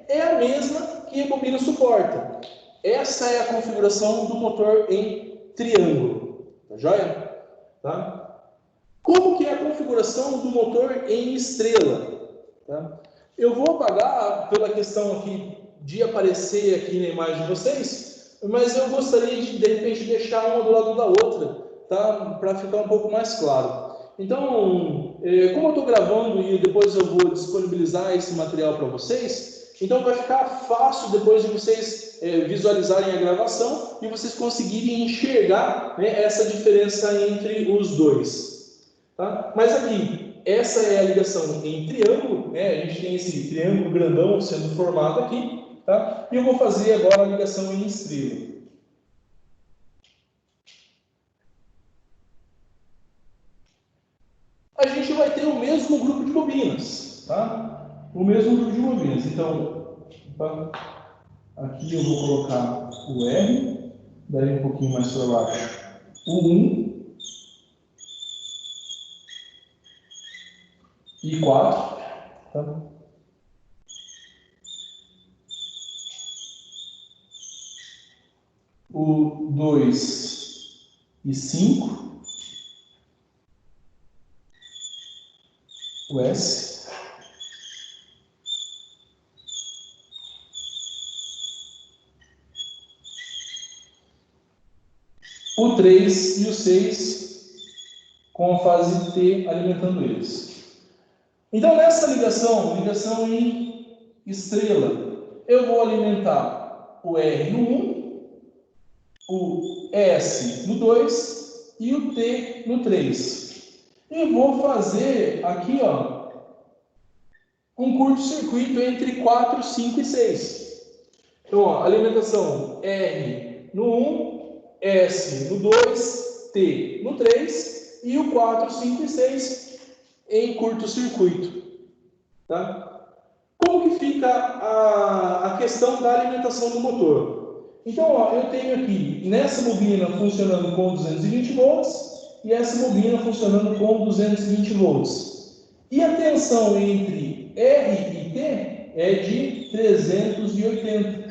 é a mesma que a bobina suporta. Essa é a configuração do motor em triângulo. Tá joia? Tá? Como que é a configuração do motor em estrela? Tá? Eu vou apagar pela questão aqui de aparecer aqui na imagem de vocês, mas eu gostaria de repente deixar uma do lado da outra, tá? Para ficar um pouco mais claro. Então, como eu estou gravando e depois eu vou disponibilizar esse material para vocês, então vai ficar fácil depois de vocês visualizarem a gravação e vocês conseguirem enxergar, né, essa diferença entre os dois. Tá? Mas aqui, essa é a ligação em triângulo, né? A gente tem esse triângulo grandão sendo formado aqui, tá? E eu vou fazer agora a ligação em estrela. A gente vai ter o mesmo grupo de bobinas, tá? O mesmo grupo de bobinas. Então, aqui eu vou colocar o R, daí um pouquinho mais para baixo o 1, e 4, tá? O 2 e 5, o S, o 3 e o 6 com a fase T alimentando eles. Então, nessa ligação em estrela, eu vou alimentar o R no 1, o S no 2 e o T no 3. E vou fazer aqui, ó, um curto-circuito entre 4, 5 e 6. Então, ó, alimentação R no 1, S no 2, T no 3 e o 4, 5 e 6 em curto-circuito. Tá? Como que fica a questão da alimentação do motor? Então, ó, eu tenho aqui, nessa bobina funcionando com 220 volts, e essa bobina funcionando com 220 volts. E a tensão entre R e T é de 380.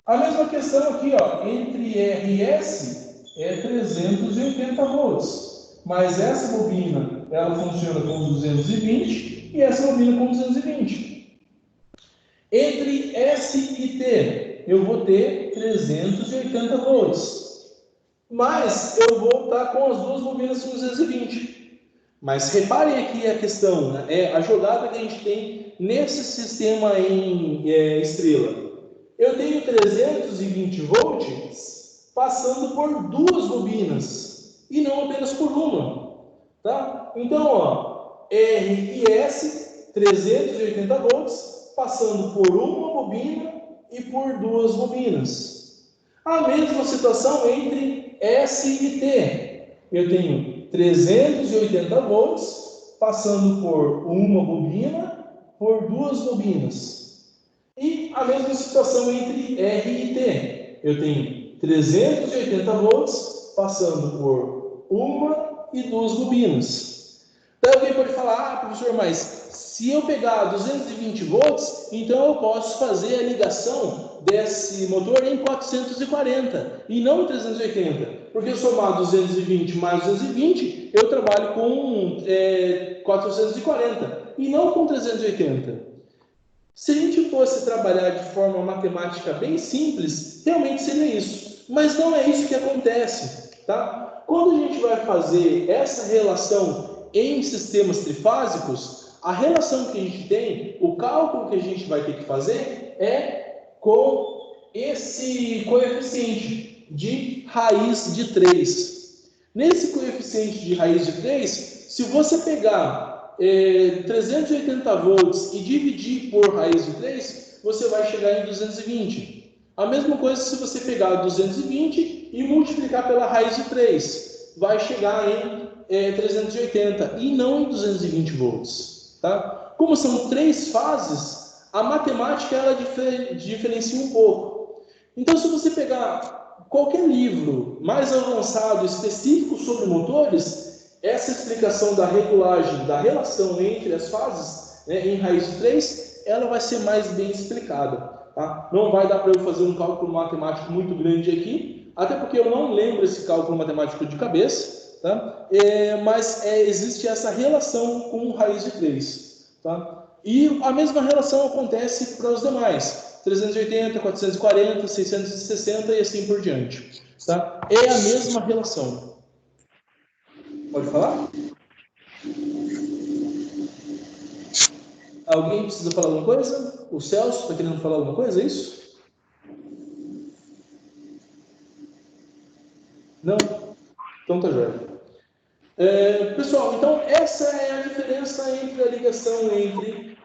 A mesma questão aqui, ó, entre R e S é 380 volts. Mas essa bobina, ela funciona com 220 e essa bobina com 220. Entre S e T, eu vou ter 380 volts. Mas eu vou estar com as duas bobinas com 220. Mas reparem aqui a questão, né? É a jogada que a gente tem nesse sistema em estrela. Eu tenho 320 volts passando por duas bobinas e não apenas por uma. Tá? Então, ó, R e S, 380 volts, passando por uma bobina e por duas bobinas. A mesma situação entre S e T. Eu tenho 380 volts, passando por uma bobina, por duas bobinas. E a mesma situação entre R e T. Eu tenho 380 volts, passando por uma e duas bobinas. Então alguém pode falar, professor, mas se eu pegar 220 volts, então eu posso fazer a ligação desse motor em 440 e não 380. Porque somar 220 mais 220, eu trabalho com 440 e não com 380. Se a gente fosse trabalhar de forma matemática bem simples, realmente seria isso. Mas não é isso que acontece, tá? Quando a gente vai fazer essa relação em sistemas trifásicos, a relação que a gente tem, o cálculo que a gente vai ter que fazer é com esse coeficiente de raiz de 3. Nesse coeficiente de raiz de 3, se você pegar 380 volts e dividir por raiz de 3, você vai chegar em 220. A mesma coisa se você pegar 220 e multiplicar pela raiz de 3, vai chegar em 380 e não em 220 volts. Tá? Como são três fases, a matemática ela diferencia um pouco. Então, se você pegar qualquer livro mais avançado, específico sobre motores, essa explicação da regulagem, da relação entre as fases, né, em raiz de 3, ela vai ser mais bem explicada. Tá? Não vai dar para eu fazer um cálculo matemático muito grande aqui, até porque eu não lembro esse cálculo matemático de cabeça, tá? Mas existe essa relação com raiz de 3. Tá? E a mesma relação acontece para os demais, 380, 440, 660 e assim por diante. Tá? É a mesma relação. Pode falar? Alguém precisa falar alguma coisa? O Celso está querendo falar alguma coisa, é isso? Não? Então tá jóia. Pessoal, então essa é a diferença entre a ligação entre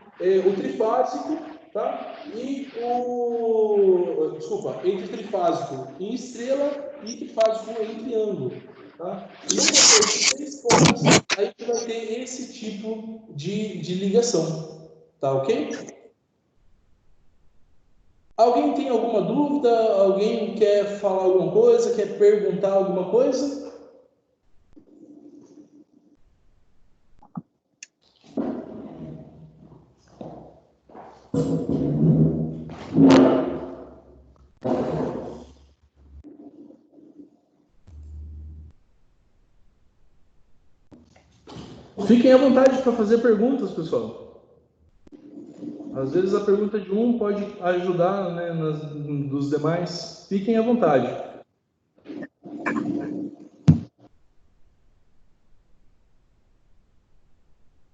o trifásico, tá? E entre o trifásico em estrela e trifásico em triângulo. Tá? No motor de 3 pontos, a gente vai ter esse tipo de ligação. Tá ok? Alguém tem alguma dúvida? Alguém quer falar alguma coisa? Quer perguntar alguma coisa? Fiquem à vontade para fazer perguntas, pessoal. Às vezes a pergunta de um pode ajudar, né, dos demais. Fiquem à vontade.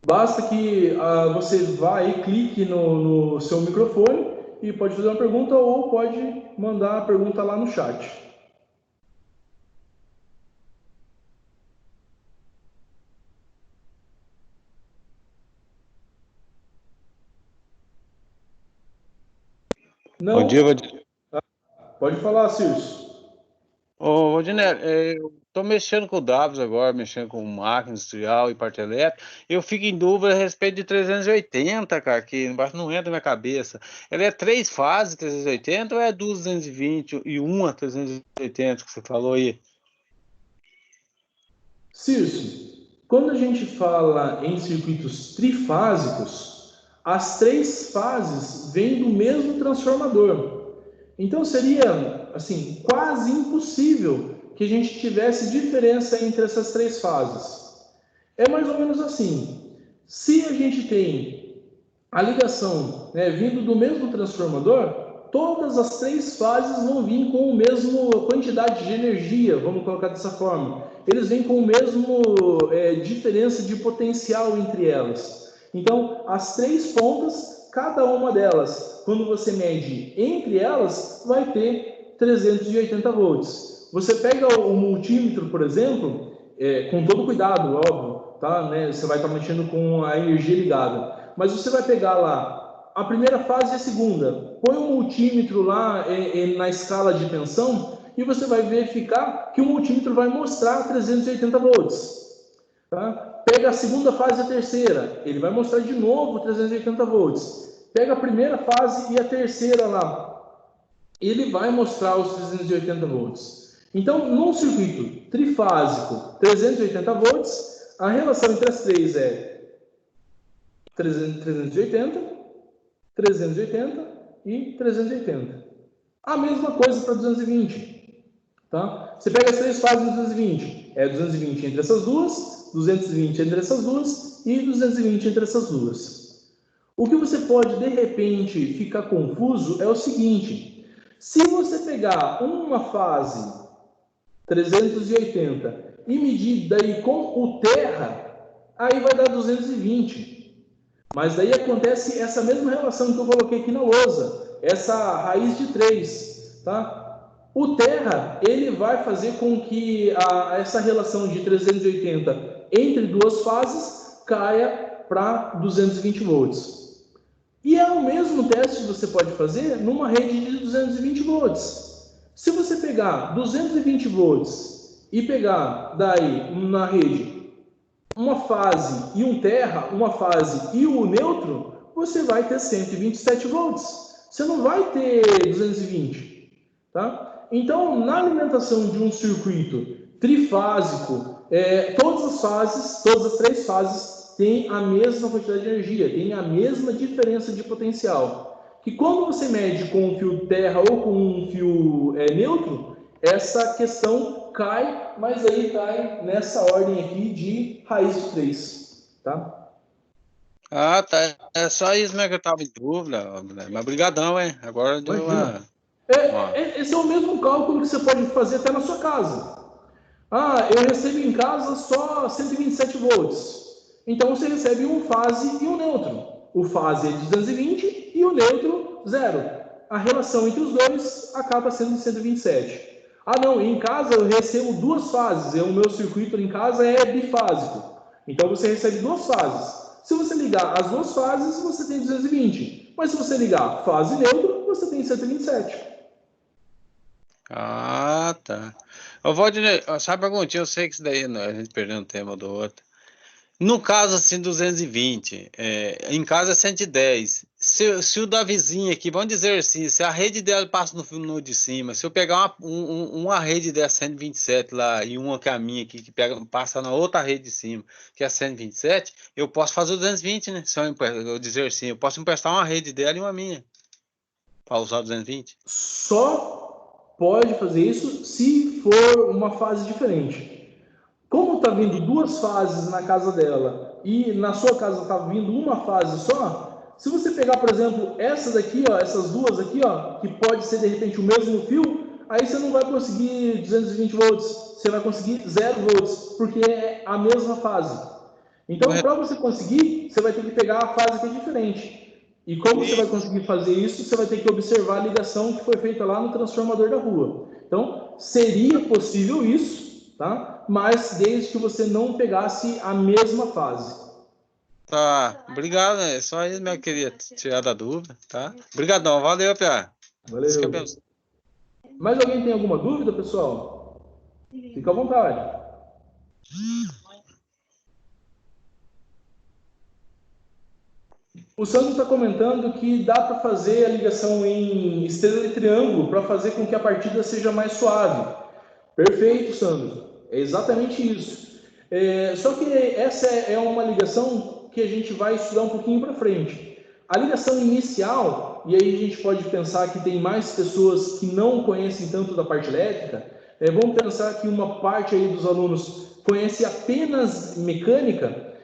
Basta que você vá e clique no seu microfone e pode fazer uma pergunta ou pode mandar a pergunta lá no chat. Não? Bom dia, Vadinelli. Pode falar, Circe. Ô, Vadinelli, eu estou mexendo com o Davis agora, mexendo com máquina industrial e parte elétrica. Eu fico em dúvida a respeito de 380, cara, que não entra na minha cabeça. Ela é 3 fases 380 ou é 220 e uma 380 que você falou aí? Cirso, quando a gente fala em circuitos trifásicos, as 3 fases vêm do mesmo transformador. Então seria, assim, quase impossível que a gente tivesse diferença entre essas 3 fases. É mais ou menos assim. Se a gente tem a ligação, né, vindo do mesmo transformador, todas as 3 fases vão vir com a mesma quantidade de energia, vamos colocar dessa forma. Eles vêm com o mesmo diferença de potencial entre elas. Então, as 3 pontas, cada uma delas, quando você mede entre elas, vai ter 380 volts. Você pega o multímetro, por exemplo, com todo cuidado, óbvio, tá? Né? Você vai estar mexendo com a energia ligada. Mas você vai pegar lá a primeira fase e a segunda. Põe um multímetro lá na escala de tensão e você vai verificar que o multímetro vai mostrar 380 volts. Tá? Pega a segunda fase e a terceira, ele vai mostrar de novo 380 volts. Pega a primeira fase e a terceira lá, ele vai mostrar os 380 volts. Então, num circuito trifásico, 380 volts, a relação entre as 3 é 380, 380 e 380. A mesma coisa para 220. Tá? Você pega as 3 fases de 220. É 220 entre essas duas, 220 entre essas duas e 220 entre essas duas. O que você pode, de repente, ficar confuso é o seguinte. Se você pegar uma fase 380 e medir daí com o terra, aí vai dar 220. Mas daí acontece essa mesma relação que eu coloquei aqui na lousa, essa raiz de 3, tá? O terra, ele vai fazer com que essa relação de 380 entre 2 fases caia para 220 volts. E é o mesmo teste que você pode fazer numa rede de 220 volts. Se você pegar 220 volts e pegar daí na rede uma fase e um terra, uma fase e o neutro, você vai ter 127 volts. Você não vai ter 220, tá? Então, na alimentação de um circuito trifásico, todas as fases, todas as 3 fases têm a mesma quantidade de energia, têm a mesma diferença de potencial. Que quando você mede com um fio terra ou com um fio neutro, essa questão cai, mas aí cai nessa ordem aqui de raiz de 3, tá? Ah, tá. É só isso mesmo que eu estava em dúvida, mas brigadão, hein? Agora deu uma... Esse é o mesmo cálculo que você pode fazer até na sua casa. Ah, eu recebo em casa só 127 volts. Então você recebe um fase e um neutro. O fase é de 220 e o neutro 0. A relação entre os dois acaba sendo 127. Ah, não, em casa eu recebo 2 fases. O meu circuito em casa é bifásico. Então você recebe 2 fases. Se você ligar as 2 fases, você tem 220. Mas se você ligar fase e neutro, você tem 127. Ah, tá. Ô, Valdinei, só uma perguntinha, eu sei que isso daí a gente perdeu um tema do outro. No caso, assim, 220, em casa é 110. Se o da vizinha aqui, vamos dizer assim, se a rede dela passa no de cima, se eu pegar uma rede dessa 127 lá e uma que é a minha aqui, que passa na outra rede de cima, que é 127, eu posso fazer o 220, né? Se eu dizer assim, eu posso emprestar uma rede dela e uma minha, para usar o 220. Só pode fazer isso se for uma fase diferente. Como está vindo 2 fases na casa dela e na sua casa está vindo uma fase só, se você pegar, por exemplo, essa daqui, ó, essas duas aqui, ó, que pode ser de repente o mesmo fio, aí você não vai conseguir 220 volts, você vai conseguir 0 volts, porque é a mesma fase. Então, para você conseguir, você vai ter que pegar a fase que é diferente. E como você vai conseguir fazer isso, você vai ter que observar a ligação que foi feita lá no transformador da rua. Então, seria possível isso, tá? Mas desde que você não pegasse a mesma fase. Tá, obrigado, né? Só isso mesmo que eu queria tirar da dúvida, tá? Obrigadão, valeu, Pia. Valeu. Mais alguém tem alguma dúvida, pessoal? Fica à vontade. O Sandro está comentando que dá para fazer a ligação em estrela e triângulo para fazer com que a partida seja mais suave. Perfeito, Sandro. É exatamente isso. Só que essa é uma ligação que a gente vai estudar um pouquinho para frente. A ligação inicial, e aí a gente pode pensar que tem mais pessoas que não conhecem tanto da parte elétrica, vamos pensar que uma parte aí dos alunos conhece apenas mecânica,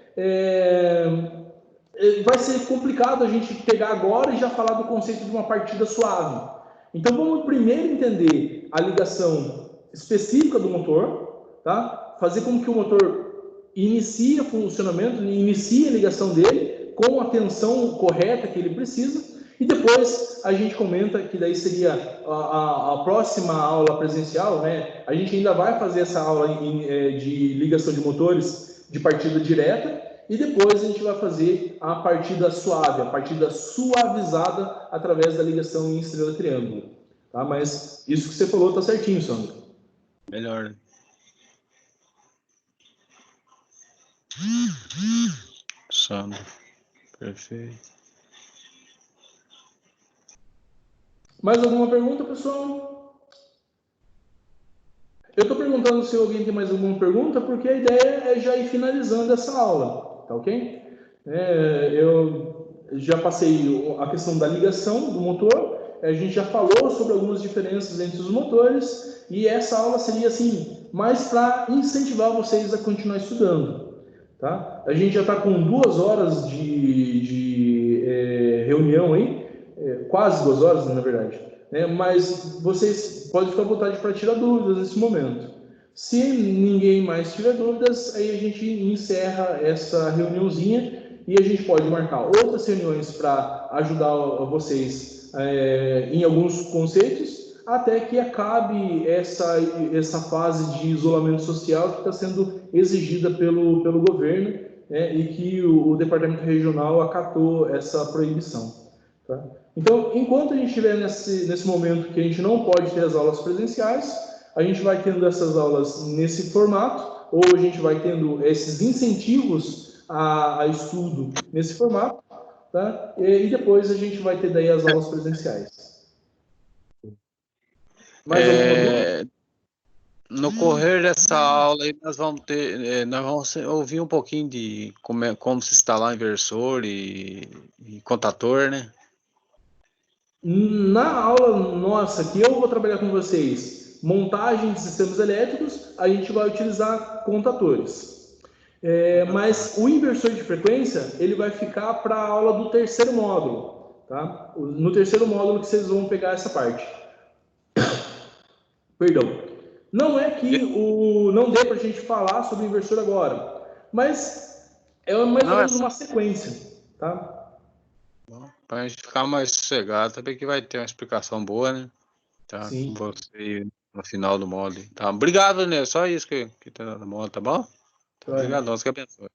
vai ser complicado a gente pegar agora e já falar do conceito de uma partida suave. Então vamos primeiro entender a ligação específica do motor, tá? Fazer com que o motor inicie o funcionamento, inicie a ligação dele com a tensão correta que ele precisa, e depois a gente comenta que daí seria a próxima aula presencial, né? A gente ainda vai fazer essa aula de ligação de motores de partida direta, e depois a gente vai fazer a partida suave, a partida suavizada através da ligação em estrela-triângulo. Tá? Mas isso que você falou tá certinho, Sandro. Melhor. Sandro. Perfeito. Mais alguma pergunta, pessoal? Eu estou perguntando se alguém tem mais alguma pergunta, porque a ideia é já ir finalizando essa aula, tá ok? Eu já passei a questão da ligação do motor, a gente já falou sobre algumas diferenças entre os motores, e essa aula seria assim, mais para incentivar vocês a continuar estudando, tá? A gente já está com 2 horas de reunião aí, quase 2 horas, na verdade. Mas vocês podem ficar à vontade para tirar dúvidas nesse momento. Se ninguém mais tiver dúvidas, aí a gente encerra essa reuniãozinha e a gente pode marcar outras reuniões para ajudar vocês em alguns conceitos, até que acabe essa fase de isolamento social que está sendo exigida pelo governo, e que o departamento regional acatou essa proibição. Tá? Então, enquanto a gente estiver nesse momento que a gente não pode ter as aulas presenciais, a gente vai tendo essas aulas nesse formato, ou a gente vai tendo esses incentivos a estudo nesse formato, tá? E depois a gente vai ter daí as aulas presenciais. Mais alguma dúvida? No correr dessa aula aí nós vamos ouvir um pouquinho de como se instalar inversor e contator, né? Na aula nossa, que eu vou trabalhar com vocês, montagem de sistemas elétricos, a gente vai utilizar contatores. Mas o inversor de frequência, ele vai ficar para a aula do terceiro módulo, tá? No terceiro módulo que vocês vão pegar essa parte. Perdão. Não é que não dê para a gente falar sobre o inversor agora, mas é mais ou menos uma sequência, tá? Para a gente ficar mais sossegado, também que vai ter uma explicação boa, né? Tá? Sim. Com você no final do módulo. Tá? Obrigado, né? Só isso que tá no módulo, tá bom? Obrigado, Deus que abençoe.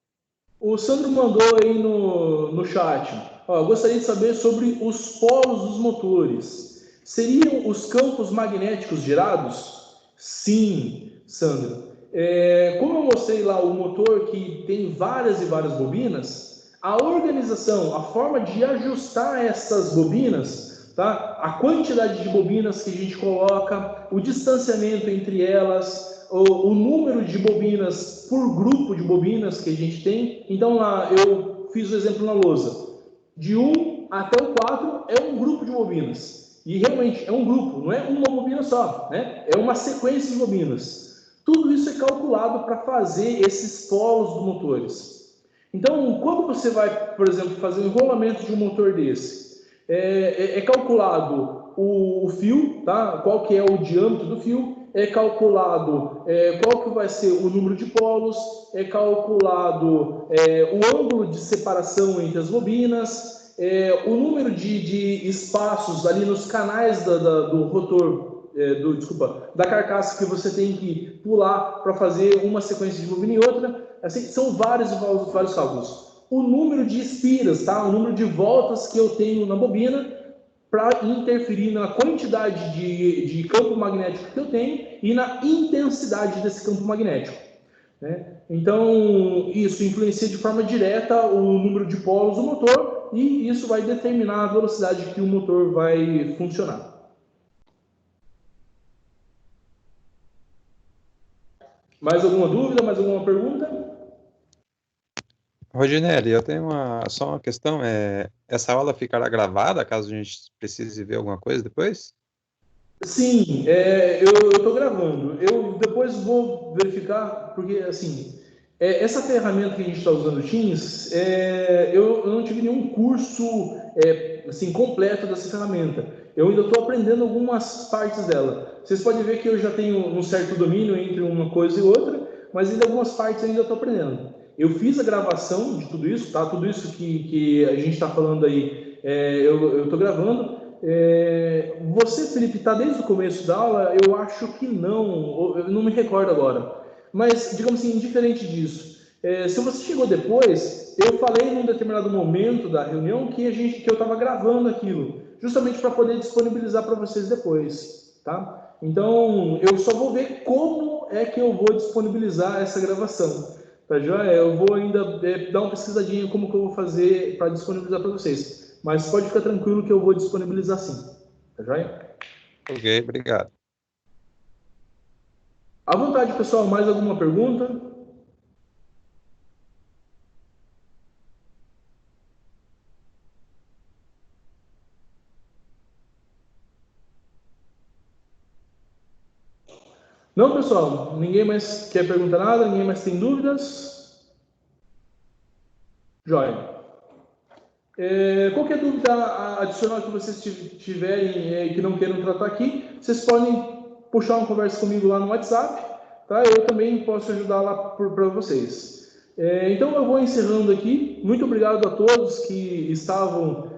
O Sandro mandou aí no chat. Gostaria de saber sobre os polos dos motores. Seriam os campos magnéticos gerados? Sim, Sandro. Como eu mostrei lá o motor que tem várias e várias bobinas, a organização, a forma de ajustar essas bobinas, tá? A quantidade de bobinas que a gente coloca, o distanciamento entre elas, o número de bobinas por grupo de bobinas que a gente tem. Então lá eu fiz o exemplo na lousa. De 1 até o 4 é um grupo de bobinas. E realmente é um grupo, não é uma bobina só, né? É uma sequência de bobinas. Tudo isso é calculado para fazer esses polos dos motores. Então, quando você vai, por exemplo, fazer um enrolamento de um motor desse, é calculado o fio, tá? Qual que é o diâmetro do fio, é calculado qual que vai ser o número de polos, é calculado o ângulo de separação entre as bobinas, o número de espaços ali nos canais do rotor, da carcaça que você tem que pular para fazer uma sequência de bobina e outra. Assim, são vários cálculos. O número de espiras, tá? O número de voltas que eu tenho na bobina para interferir na quantidade de campo magnético que eu tenho e na intensidade desse campo magnético, né? Então, isso influencia de forma direta o número de polos do motor e isso vai determinar a velocidade que o motor vai funcionar. Mais alguma dúvida? Mais alguma pergunta? Rodinelli, eu tenho só uma questão. Essa aula ficará gravada, caso a gente precise ver alguma coisa depois? Sim, eu estou gravando. Eu depois vou verificar, porque assim, essa ferramenta que a gente está usando, o Teams, eu não tive nenhum curso assim, completo dessa ferramenta. Eu ainda estou aprendendo algumas partes dela. Vocês podem ver que eu já tenho um certo domínio entre uma coisa e outra, mas ainda algumas partes ainda estou aprendendo. Eu fiz a gravação de tudo isso, tá? Tudo isso que a gente está falando aí, eu estou gravando. Você, Felipe, está desde o começo da aula? Eu acho que não, eu não me recordo agora. Mas, digamos assim, indiferente disso, se você chegou depois, eu falei num determinado momento da reunião que eu estava gravando aquilo, justamente para poder disponibilizar para vocês depois, tá? Então, eu só vou ver como é que eu vou disponibilizar essa gravação, tá joia? Eu vou ainda dar uma pesquisadinha como que eu vou fazer para disponibilizar para vocês. Mas pode ficar tranquilo que eu vou disponibilizar sim. Tá joia? Ok, obrigado. À vontade, pessoal. Mais alguma pergunta? Não, pessoal. Ninguém mais quer perguntar nada? Ninguém mais tem dúvidas? Joia. Qualquer dúvida adicional que vocês tiverem que não queiram tratar aqui, vocês podem puxar uma conversa comigo lá no WhatsApp, tá? Eu também posso ajudar lá para vocês. Então eu vou encerrando aqui. Muito obrigado a todos que estavam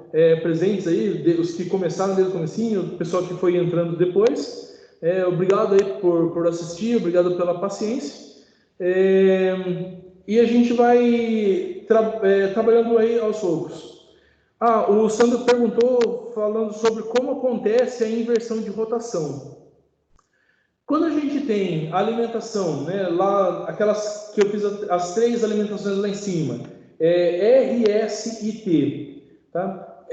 presentes aí, os que começaram desde o comecinho, o pessoal que foi entrando depois. Obrigado aí por assistir, obrigado pela paciência. E a gente vai trabalhando aí aos poucos. O Sandro perguntou, falando sobre como acontece a inversão de rotação. Quando a gente tem a alimentação, né, lá, aquelas que eu fiz as 3 alimentações lá em cima, R, S e T, tá?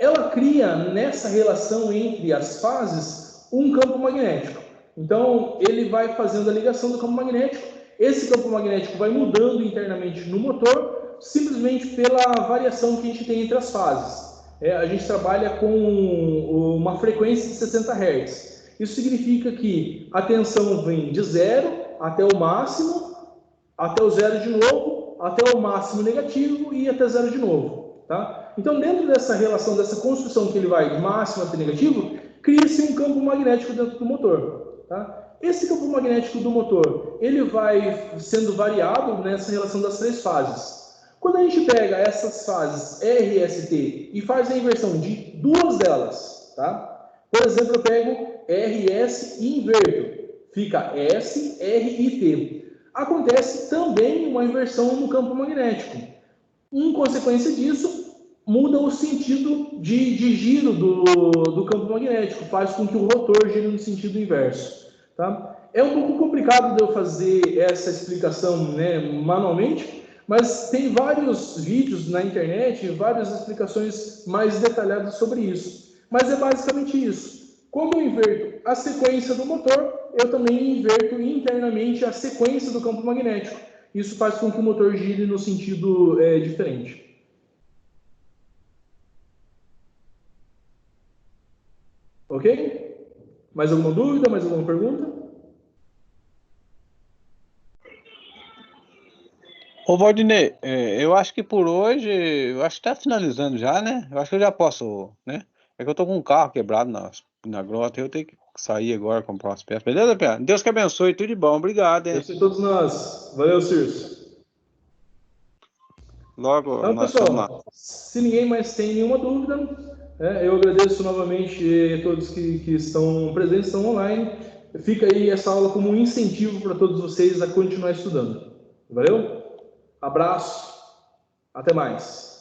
Ela cria nessa relação entre as fases um campo magnético. Então, ele vai fazendo a ligação do campo magnético. Esse campo magnético vai mudando internamente no motor, simplesmente pela variação que a gente tem entre as fases. A gente trabalha com uma frequência de 60 Hz. Isso significa que a tensão vem de 0 até o máximo, até o 0 de novo, até o máximo negativo e até 0 de novo. Tá? Então, dentro dessa relação, dessa construção que ele vai de máximo até negativo, cria-se um campo magnético dentro do motor. Tá? Esse campo magnético do motor, ele vai sendo variado nessa relação das 3 fases. Quando a gente pega essas fases R, S, T e faz a inversão de 2 delas, tá? Por exemplo, eu pego R, S e inverto. Fica S, R e T. Acontece também uma inversão no campo magnético. Em consequência disso, muda o sentido de giro do campo magnético, faz com que o rotor gire no sentido inverso. Tá? É um pouco complicado de eu fazer essa explicação, né, manualmente, mas tem vários vídeos na internet, várias explicações mais detalhadas sobre isso. Mas é basicamente isso. Como eu inverto a sequência do motor, eu também inverto internamente a sequência do campo magnético. Isso faz com que o motor gire no sentido diferente. Ok? Mais alguma dúvida? Mais alguma pergunta? Ô, Valdinei, eu acho que por hoje, eu acho que tá finalizando já, né? Eu acho que eu já posso, né? É que eu tô com um carro quebrado na grota, eu tenho que sair agora, comprar umas peças. Beleza, Pia? Deus que abençoe, tudo de bom. Obrigado, hein? Eu sei todos nós. Valeu, Cirso. Logo Então, nós estamos lá. pessoal, se ninguém mais tem nenhuma dúvida, eu agradeço novamente a todos que estão presentes, estão online. Fica aí essa aula como um incentivo para todos vocês a continuar estudando. Valeu? Abraço, até mais.